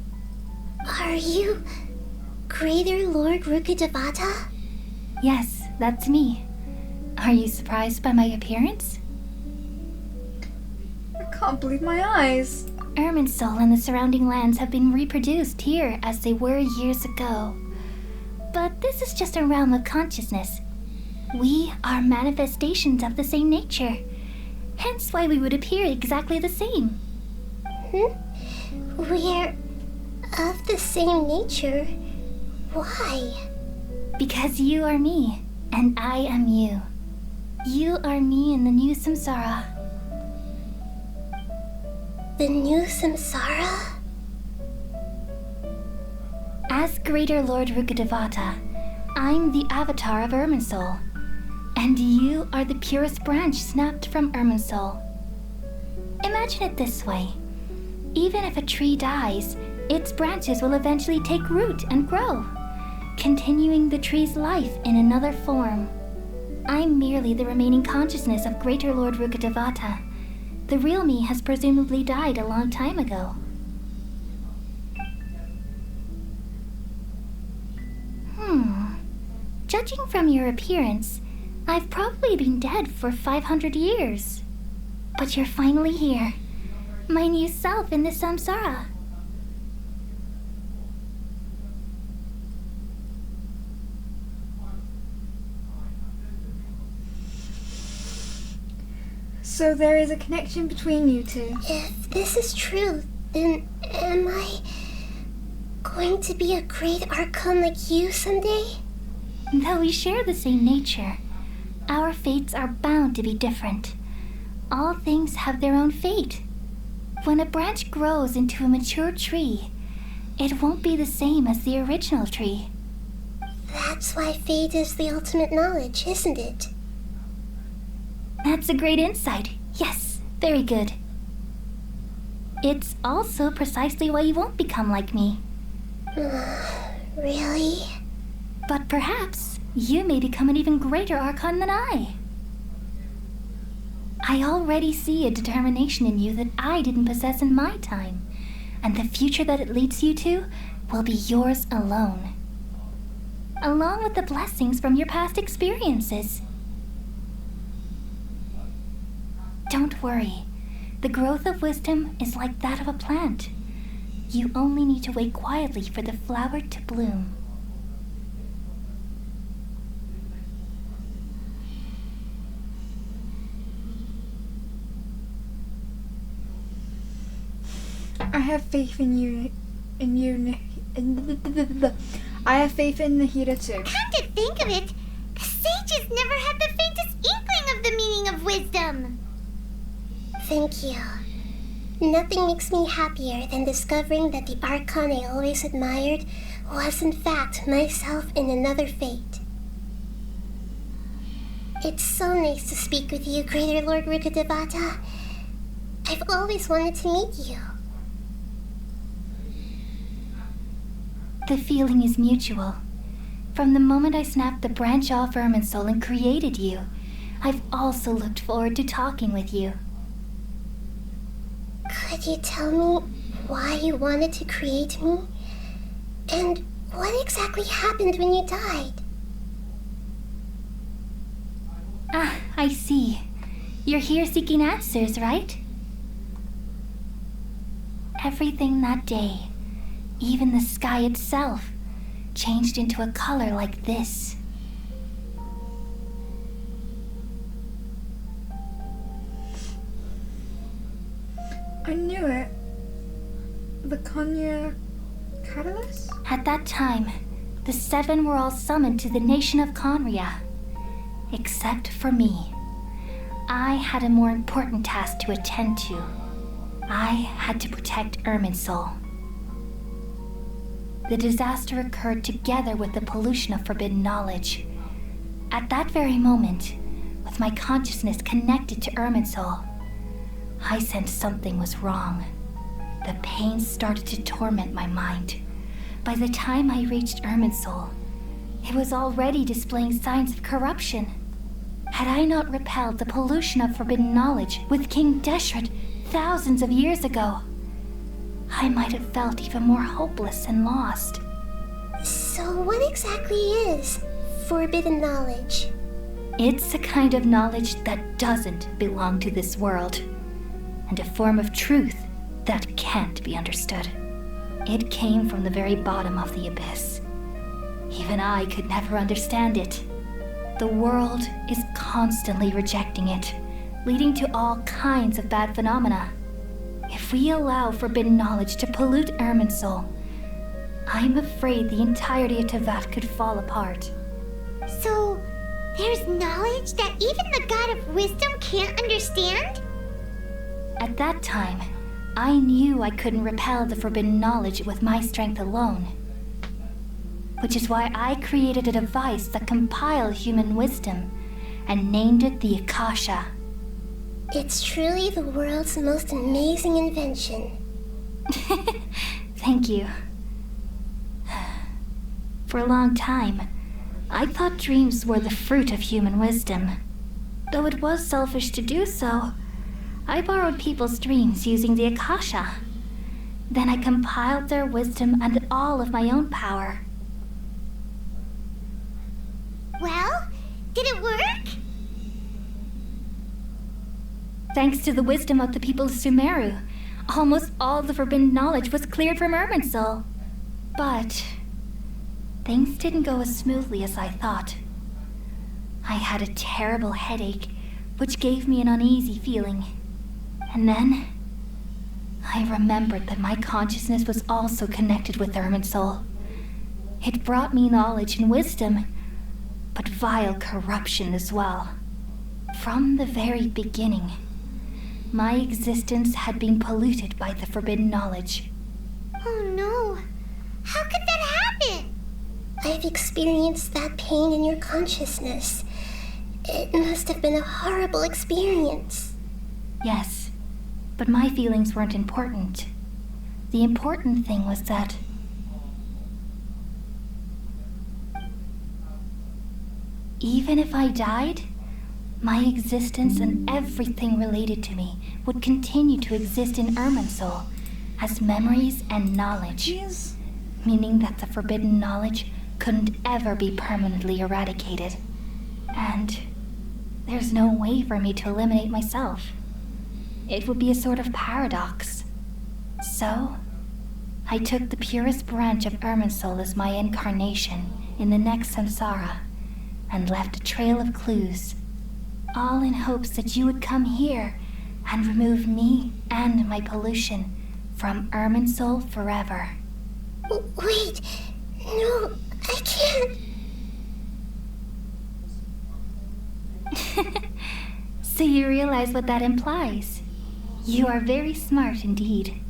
Are you Greater Lord Rukkhadevata? Yes, that's me. Are you surprised by my appearance? I can't believe my eyes. Irminsul and the surrounding lands have been reproduced here as they were years ago. But this is just a realm of consciousness. We are manifestations of the same nature. Hence why we would appear exactly the same. We're of the same nature? Why? Because you are me, and I am you. You are me in the new samsara. The new samsara? As Greater Lord Rukkhadevata, I'm the avatar of Irminsul, and you are the purest branch snapped from Irminsul. Imagine it this way. Even if a tree dies, its branches will eventually take root and grow, continuing the tree's life in another form. I'm merely the remaining consciousness of Greater Lord Rukkhadevata. The real me has presumably died a long time ago. Judging from your appearance, I've probably been dead for 500 years. But you're finally here. My new self in the samsara. So there is a connection between you two. If this is true, then am I going to be a great Archon like you someday? Though we share the same nature, our fates are bound to be different. All things have their own fate. When a branch grows into a mature tree, it won't be the same as the original tree. That's why fate is the ultimate knowledge, isn't it? That's a great insight. Yes, very good. It's also precisely why you won't become like me. Really? But perhaps you may become an even greater Archon than I. I already see a determination in you that I didn't possess in my time, and the future that it leads you to will be yours alone, along with the blessings from your past experiences. Don't worry. The growth of wisdom is like that of a plant. You only need to wait quietly for the flower to bloom. I have faith in you. I have faith in Nahida too. Come to think of it, the sages never had the faintest inkling of the meaning of wisdom. Thank you. Nothing makes me happier than discovering that the Archon I always admired was in fact myself in another fate. It's so nice to speak with you, Greater Lord Rukkhadevata. I've always wanted to meet you. The feeling is mutual. From the moment I snapped the branch off Irminsul and created you, I've also looked forward to talking with you. Could you tell me why you wanted to create me? And what exactly happened when you died? Ah, I see. You're here seeking answers, right? Everything that day, even the sky itself, changed into a color like this. I knew it. The Konya Catalyst? At that time, the seven were all summoned to the nation of Conria. Except for me. I had a more important task to attend to. I had to protect Irminsul. The disaster occurred together with the pollution of forbidden knowledge. At that very moment, with my consciousness connected to Irminsul, I sensed something was wrong. The pain started to torment my mind. By the time I reached Irminsul, it was already displaying signs of corruption. Had I not repelled the pollution of forbidden knowledge with King Deshret thousands of years ago, I might have felt even more hopeless and lost. So what exactly is forbidden knowledge? It's a kind of knowledge that doesn't belong to this world, and a form of truth that can't be understood. It came from the very bottom of the abyss. Even I could never understand it. The world is constantly rejecting it, leading to all kinds of bad phenomena. If we allow forbidden knowledge to pollute Irminsul, I'm afraid the entirety of Tevat could fall apart. So, there's knowledge that even the God of wisdom can't understand? At that time, I knew I couldn't repel the forbidden knowledge with my strength alone. Which is why I created a device that compiled human wisdom and named it the Akasha. It's truly the world's most amazing invention. Thank you. For a long time, I thought dreams were the fruit of human wisdom. Though it was selfish to do so, I borrowed people's dreams using the Akasha. Then I compiled their wisdom and all of my own power. Well, did it work? Thanks to the wisdom of the people of Sumeru, almost all the forbidden knowledge was cleared from Irminsul. But things didn't go as smoothly as I thought. I had a terrible headache, which gave me an uneasy feeling. And then I remembered that my consciousness was also connected with Irminsul. It brought me knowledge and wisdom, but vile corruption as well. From the very beginning, my existence had been polluted by the forbidden knowledge. Oh no. How could that happen? I've experienced that pain in your consciousness. It must have been a horrible experience. Yes, but my feelings weren't important. The important thing was that Even if I died, my existence and everything related to me would continue to exist in Irminsul as memories and knowledge. Jeez. Meaning that the forbidden knowledge couldn't ever be permanently eradicated. And there's no way for me to eliminate myself. It would be a sort of paradox. So, I took the purest branch of Irminsul as my incarnation in the next samsara, and left a trail of clues, all in hopes that you would come here and remove me and my pollution from Irminsul forever. Wait, no, I can't. So you realize what that implies. You are very smart indeed.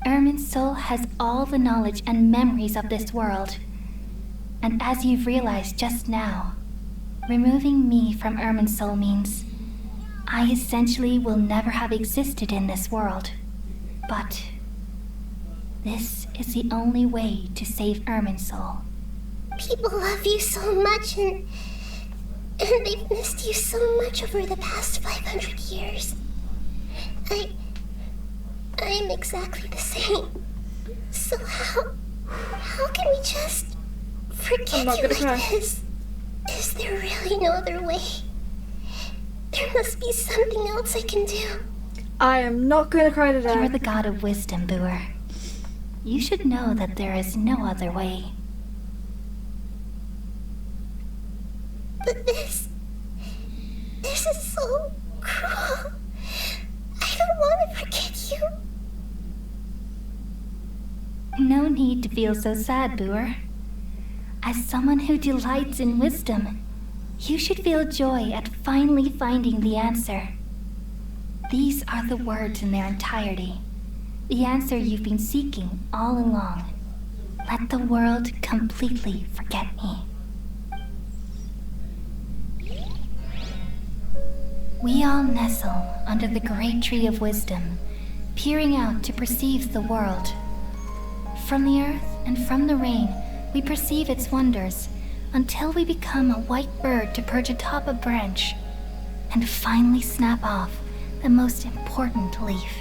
Irminsul has all the knowledge and memories of this world. And as you've realized just now, removing me from Irminsul means I essentially will never have existed in this world. But this is the only way to save Irminsul. People love you so much, and they've missed you so much over the past 500 years. I am exactly the same. So how can we just forget you like this? Is there really no other way? There must be something else I can do. I am not going to cry today. You're the god of wisdom, Boer. You should know that there is no other way. But this is so cruel. I don't want to forget you. No need to feel so sad, Boer. As someone who delights in wisdom, you should feel joy at finally finding the answer. These are the words in their entirety. The answer you've been seeking all along. Let the world completely forget me. We all nestle under the great tree of wisdom, peering out to perceive the world. From the earth and from the rain, we perceive its wonders until we become a white bird to perch atop a branch and finally snap off the most important leaf.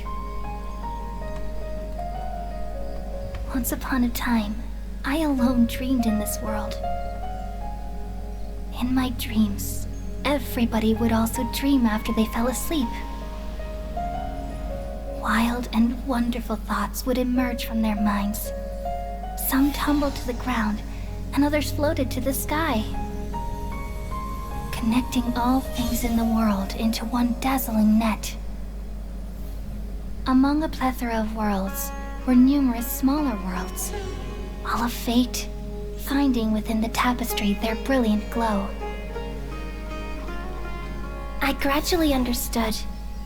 Once upon a time, I alone dreamed in this world. In my dreams, everybody would also dream after they fell asleep. Wild and wonderful thoughts would emerge from their minds. Some tumbled to the ground, and others floated to the sky, connecting all things in the world into one dazzling net. Among a plethora of worlds were numerous smaller worlds, all of fate, finding within the tapestry their brilliant glow. I gradually understood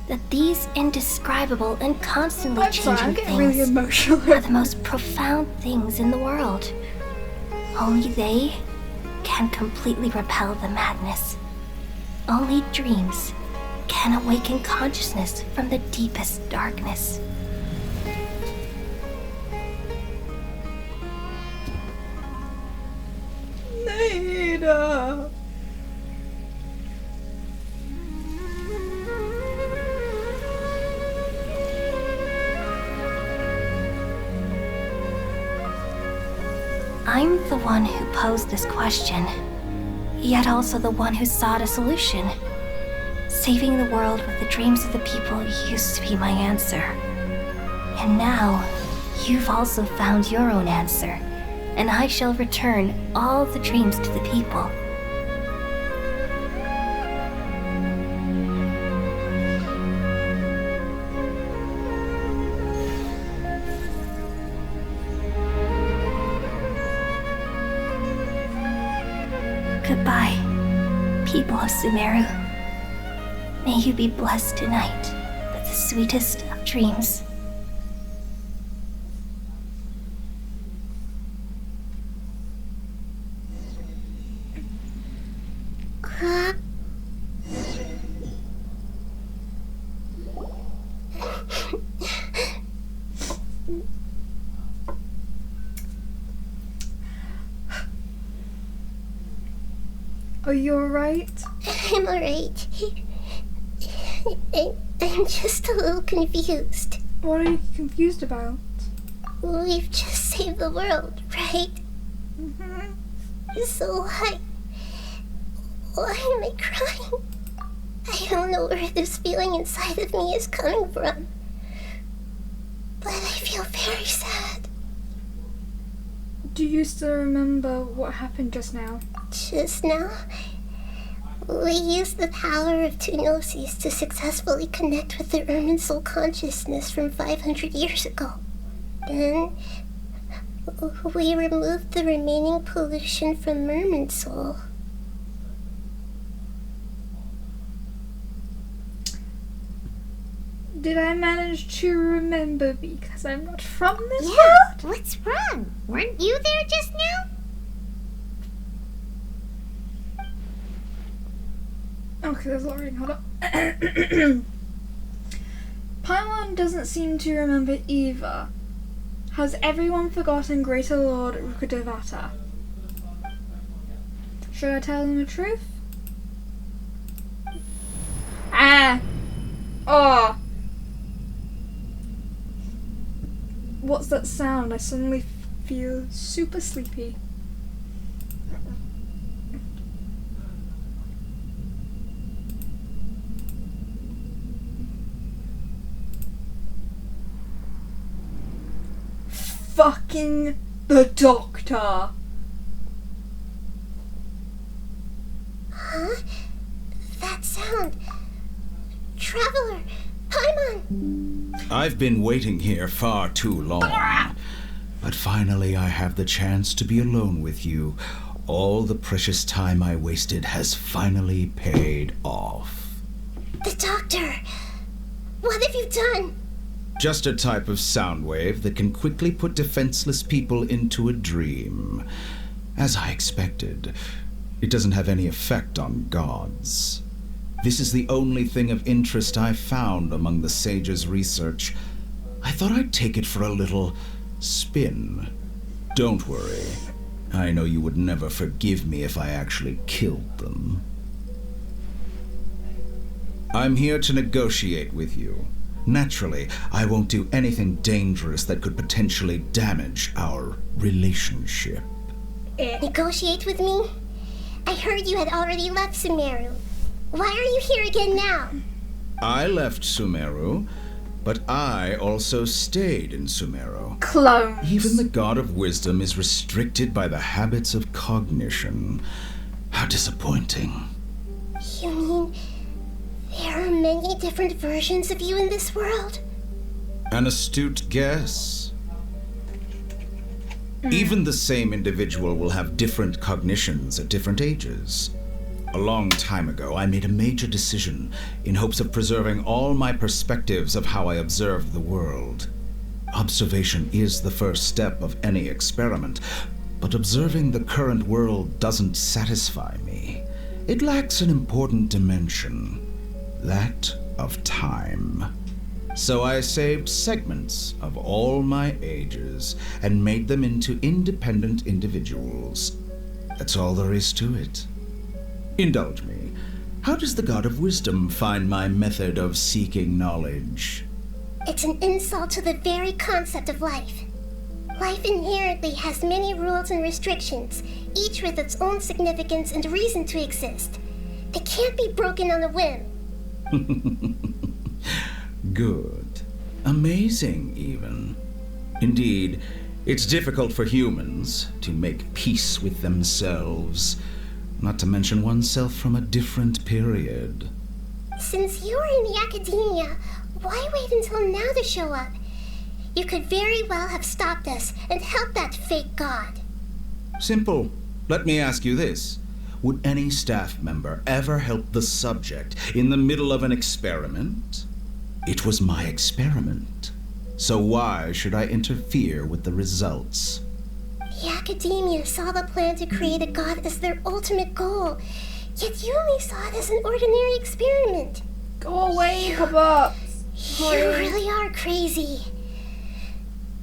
that these indescribable and constantly I'm sorry, I'm changing getting things really emotional. are the most profound things in the world. Only they can completely repel the madness. Only dreams can awaken consciousness from the deepest darkness. Nahida. I'm the one who posed this question, yet also the one who sought a solution. Saving the world with the dreams of the people used to be my answer. And now, you've also found your own answer, and I shall return all the dreams to the people. Goodbye, people of Sumeru. May you be blessed tonight with the sweetest of dreams. Are you alright? I'm alright. I'm just a little confused. What are you confused about? We've just saved the world, right? Mm-hmm. So why am I crying? I don't know where this feeling inside of me is coming from, but I feel very sad. Do you still remember what happened just now? Just now, we used the power of two gnosis to successfully connect with the Irminsul consciousness from 500 years ago. Then, we removed the remaining pollution from Irminsul. Did I manage to remember because I'm not from this Yeah, world? what's wrong? Weren't you there just now? Okay, there's a lot of reading. Hold up. Paimon doesn't seem to remember either. Has everyone forgotten Greater Lord Rukkhadevata? Should I tell them the truth? Oh! What's that sound? I suddenly feel super sleepy. Fucking the doctor! Huh? That sound. Traveler! Paimon! I've been waiting here far too long. But finally I have the chance to be alone with you. All the precious time I wasted has finally paid off. The doctor! What have you done? Just a type of sound wave that can quickly put defenseless people into a dream. As I expected, it doesn't have any effect on gods. This is the only thing of interest I've found among the sages' research. I thought I'd take it for a little spin. Don't worry. I know you would never forgive me if I actually killed them. I'm here to negotiate with you. Naturally, I won't do anything dangerous that could potentially damage our relationship. Negotiate with me? I heard you had already left Sumeru. Why are you here again now? I left Sumeru, but I also stayed in Sumeru. Clones. Even the God of Wisdom is restricted by the habits of cognition. How disappointing. You mean there are many different versions of you in this world? An astute guess. Even the same individual will have different cognitions at different ages. A long time ago, I made a major decision in hopes of preserving all my perspectives of how I observed the world. Observation is the first step of any experiment, but observing the current world doesn't satisfy me. It lacks an important dimension, that of time. So I saved segments of all my ages and made them into independent individuals. That's all there is to it. Indulge me. How does the God of Wisdom find my method of seeking knowledge? It's an insult to the very concept of life. Life inherently has many rules and restrictions, each with its own significance and reason to exist. They can't be broken on a whim. Good. Amazing, even. Indeed, it's difficult for humans to make peace with themselves, not to mention oneself from a different period. Since you are in the academia, why wait until now to show up? You could very well have stopped us and helped that fake god. Simple. Let me ask you this. Would any staff member ever help the subject in the middle of an experiment? It was my experiment. So why should I interfere with the results? The academia saw the plan to create a god as their ultimate goal, yet you only saw it as an ordinary experiment. Go away, Kabab. You really are crazy.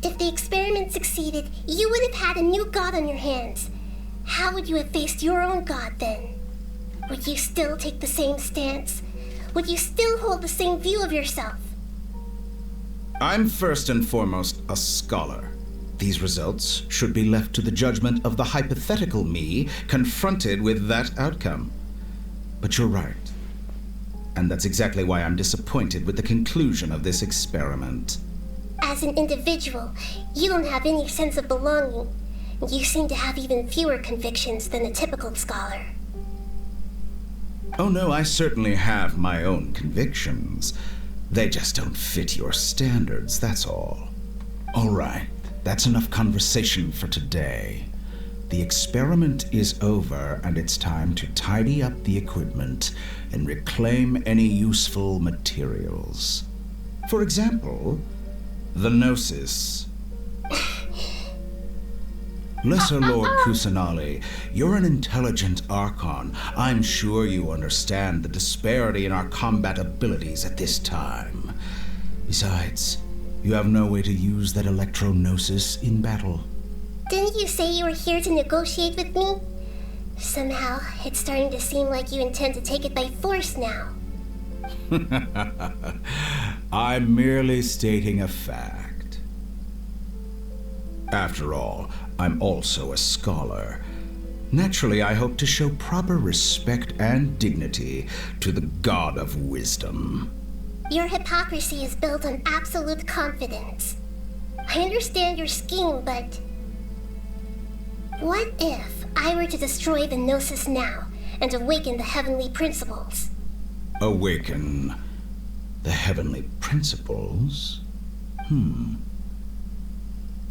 If the experiment succeeded, you would have had a new god on your hands. How would you have faced your own god then? would you still take the same stance? Would you still hold the same view of yourself? I'm first and foremost a scholar. These results should be left to the judgment of the hypothetical me confronted with that outcome. But you're right. And that's exactly why I'm disappointed with the conclusion of this experiment. As an individual, you don't have any sense of belonging. You seem to have even fewer convictions than a typical scholar. Oh no, I certainly have my own convictions. They just don't fit your standards, that's all. All right, that's enough conversation for today. The experiment is over, and it's time to tidy up the equipment and reclaim any useful materials. For example, the Gnosis. Lesser Lord Kusanali, you're an intelligent Archon. I'm sure you understand the disparity in our combat abilities at this time. Besides, you have no way to use that Electro-Gnosis in battle. Didn't you say you were here to negotiate with me? Somehow, it's starting to seem like you intend to take it by force now. I'm merely stating a fact. After all, I'm also a scholar. Naturally, I hope to show proper respect and dignity to the God of Wisdom. Your hypocrisy is built on absolute confidence. I understand your scheme, but... what if I were to destroy the Gnosis now and awaken the heavenly principles? Awaken the heavenly principles?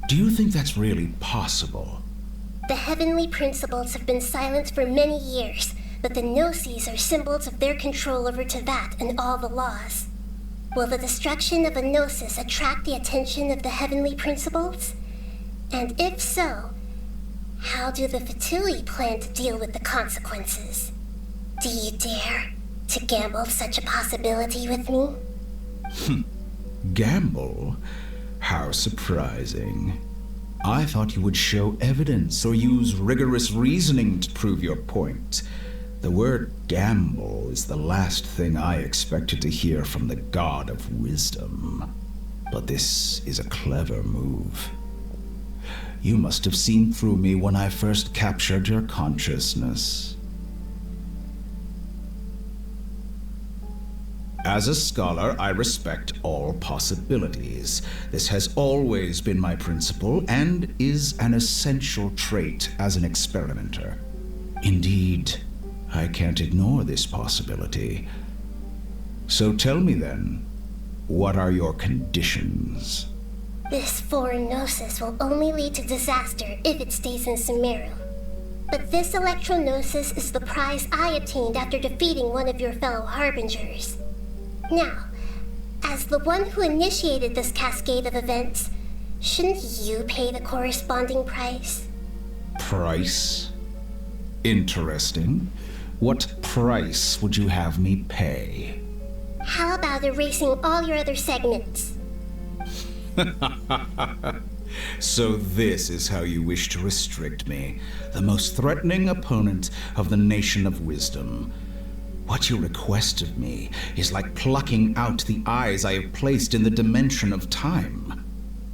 Do you think that's really possible? The heavenly principles have been silent for many years, but the Gnosis are symbols of their control over Tevat and all the laws. Will the destruction of a Gnosis attract the attention of the heavenly principles? And if so, how do the Fatui plan to deal with the consequences? Do you dare to gamble such a possibility with me? Gamble? How surprising. I thought you would show evidence or use rigorous reasoning to prove your point. The word gamble is the last thing I expected to hear from the God of Wisdom. But this is a clever move. You must have seen through me when I first captured your consciousness. As a scholar, I respect all possibilities. This has always been my principle and is an essential trait as an experimenter. Indeed, I can't ignore this possibility. So tell me then, what are your conditions? This foreign Gnosis will only lead to disaster if it stays in Sumeru. But this Electro-Gnosis is the prize I obtained after defeating one of your fellow Harbingers. Now, as the one who initiated this cascade of events, shouldn't you pay the corresponding price? Price? Interesting. What price would you have me pay? How about erasing all your other segments? So this is how you wish to restrict me, the most threatening opponent of the Nation of Wisdom. What you request of me is like plucking out the eyes I have placed in the dimension of time.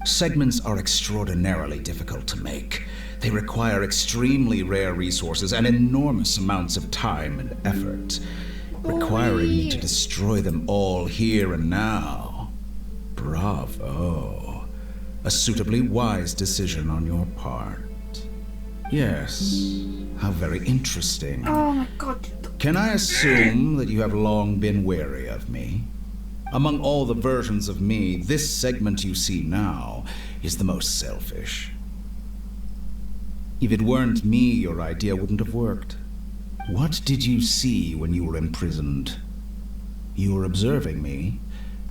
Segments are extraordinarily difficult to make. They require extremely rare resources and enormous amounts of time and effort, requiring me to destroy them all here and now. Bravo. A suitably wise decision on your part. Yes, how very interesting. Oh my god. Can I assume that you have long been wary of me? Among all the versions of me, this segment you see now is the most selfish. If it weren't me, your idea wouldn't have worked. What did you see when you were imprisoned? You were observing me,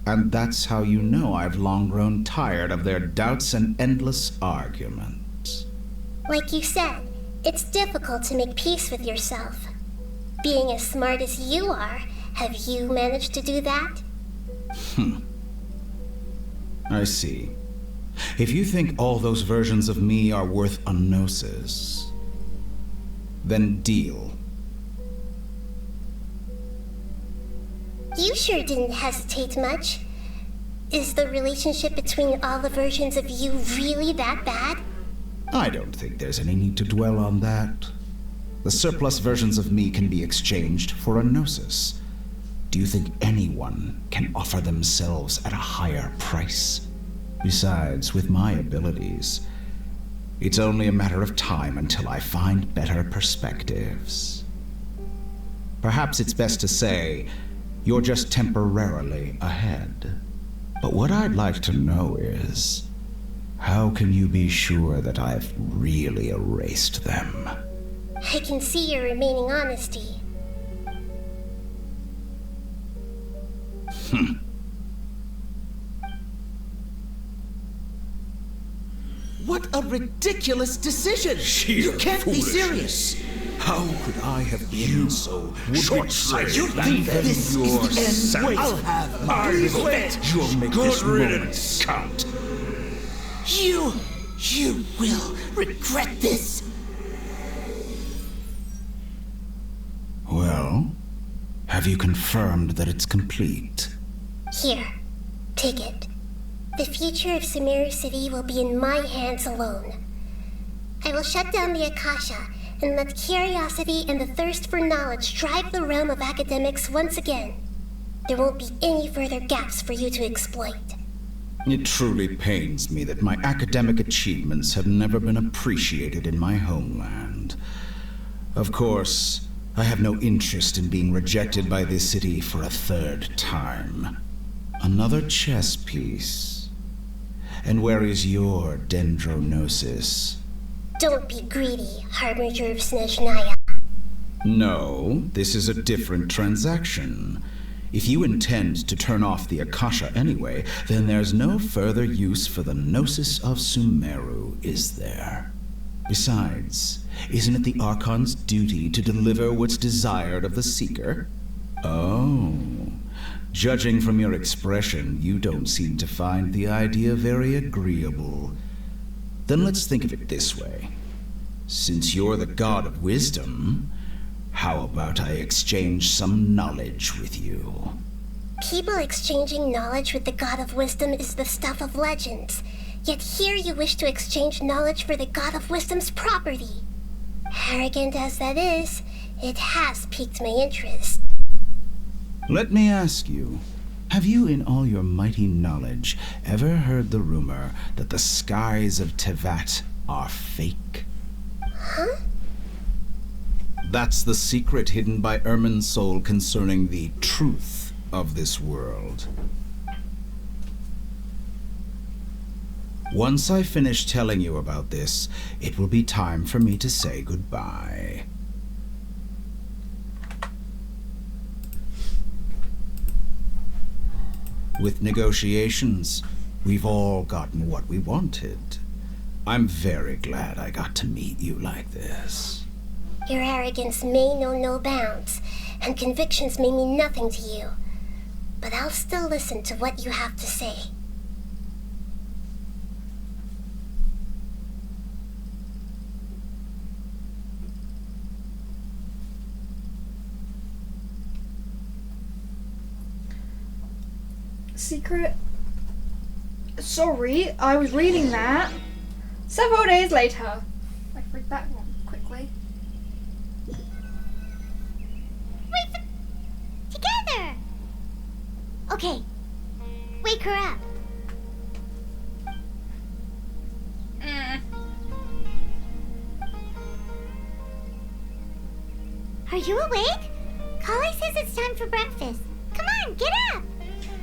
and that's how you know I've long grown tired of their doubts and endless arguments. Like you said, it's difficult to make peace with yourself. Being as smart as you are, have you managed to do that? I see. If you think all those versions of me are worth a gnosis, then deal. You sure didn't hesitate much. Is the relationship between all the versions of you really that bad? I don't think there's any need to dwell on that. The surplus versions of me can be exchanged for a gnosis. Do you think anyone can offer themselves at a higher price? Besides, with my abilities, it's only a matter of time until I find better perspectives. Perhaps it's best to say you're just temporarily ahead. But what I'd like to know is, how can you be sure that I've really erased them? I can see your remaining honesty. What a ridiculous decision! You can't be serious! How could I have been so short-sighted? You think this is the end? Wait, I'll have my revenge! You'll make this moment count. You will regret this! Well, have you confirmed that it's complete? Here, take it. The future of Sumeru City will be in my hands alone. I will shut down the Akasha and let curiosity and the thirst for knowledge drive the realm of academics once again. There won't be any further gaps for you to exploit. It truly pains me that my academic achievements have never been appreciated in my homeland. Of course, I have no interest in being rejected by this city for a third time. Another chess piece. And where is your dendronosis? Don't be greedy, Harbinger of Snezhnaya. No, this is a different transaction. If you intend to turn off the Akasha anyway, then there's no further use for the Gnosis of Sumeru, is there? Besides, isn't it the Archon's duty to deliver what's desired of the Seeker? Oh, judging from your expression, you don't seem to find the idea very agreeable. Then let's think of it this way. Since you're the god of wisdom, how about I exchange some knowledge with you? People exchanging knowledge with the god of wisdom is the stuff of legends. Yet here you wish to exchange knowledge for the god of wisdom's property. Arrogant as that is, it has piqued my interest. Let me ask you, have you in all your mighty knowledge ever heard the rumor that the skies of Tevat are fake? Huh? That's the secret hidden by Irminsul concerning the truth of this world. Once I finish telling you about this, it will be time for me to say goodbye. With negotiations, we've all gotten what we wanted. I'm very glad I got to meet you like this. Your arrogance may know no bounds, and convictions may mean nothing to you. But I'll still listen to what you have to say. Secret. Sorry, I was reading that. Several days later. I read that one quickly. Wait for... Together! Okay. Wake her up. Are you awake? Kali says it's time for breakfast. Come on, get up!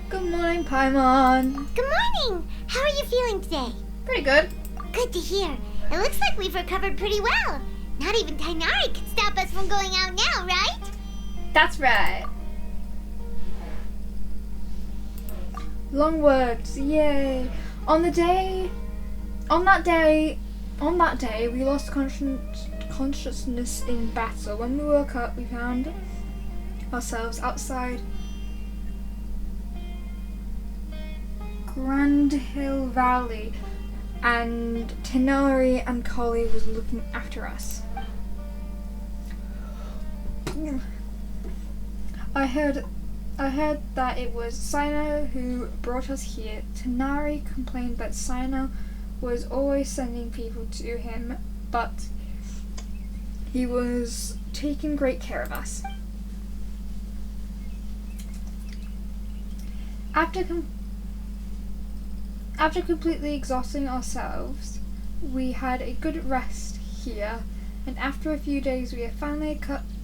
Good morning, Paimon. Good morning! How are you feeling today? Pretty good. Good to hear. It looks like we've recovered pretty well. Not even Tainari can stop us from going out now, right? That's right. Long words, yay. On that day, we lost consciousness in battle. When we woke up, we found ourselves outside Grand Hill Valley, and Tainari and Kali was looking after us. I heard I heard that it was Sino who brought us here. Tanari complained that Sino was always sending people to him, but he was taking great care of us. After completely exhausting ourselves, we had a good rest here, and after a few days we had finally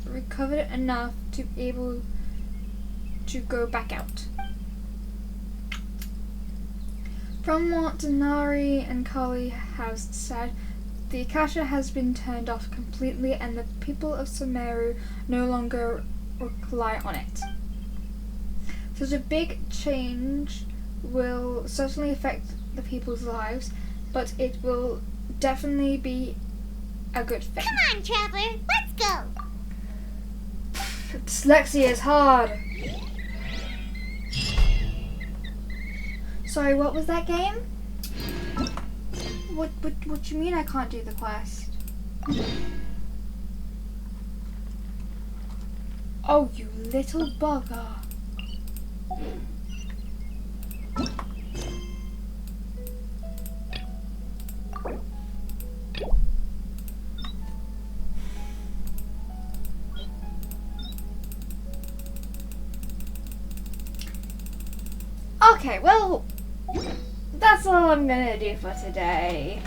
recovered enough to be able to go back out. From what Denari and Kali have said, the Akasha has been turned off completely and the people of Sumeru no longer rely on it. Such a big change will certainly affect the people's lives, but it will definitely be a good thing. Come on, Traveler, let's go! Dyslexia is hard. Sorry, what was that game? What you mean I can't do the quest? Oh, you little bugger. Okay, well, that's all I'm gonna do for today.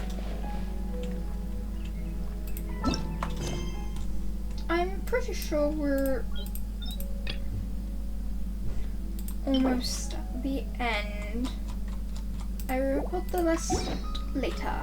I'm pretty sure we're almost at the end. I will record the rest later.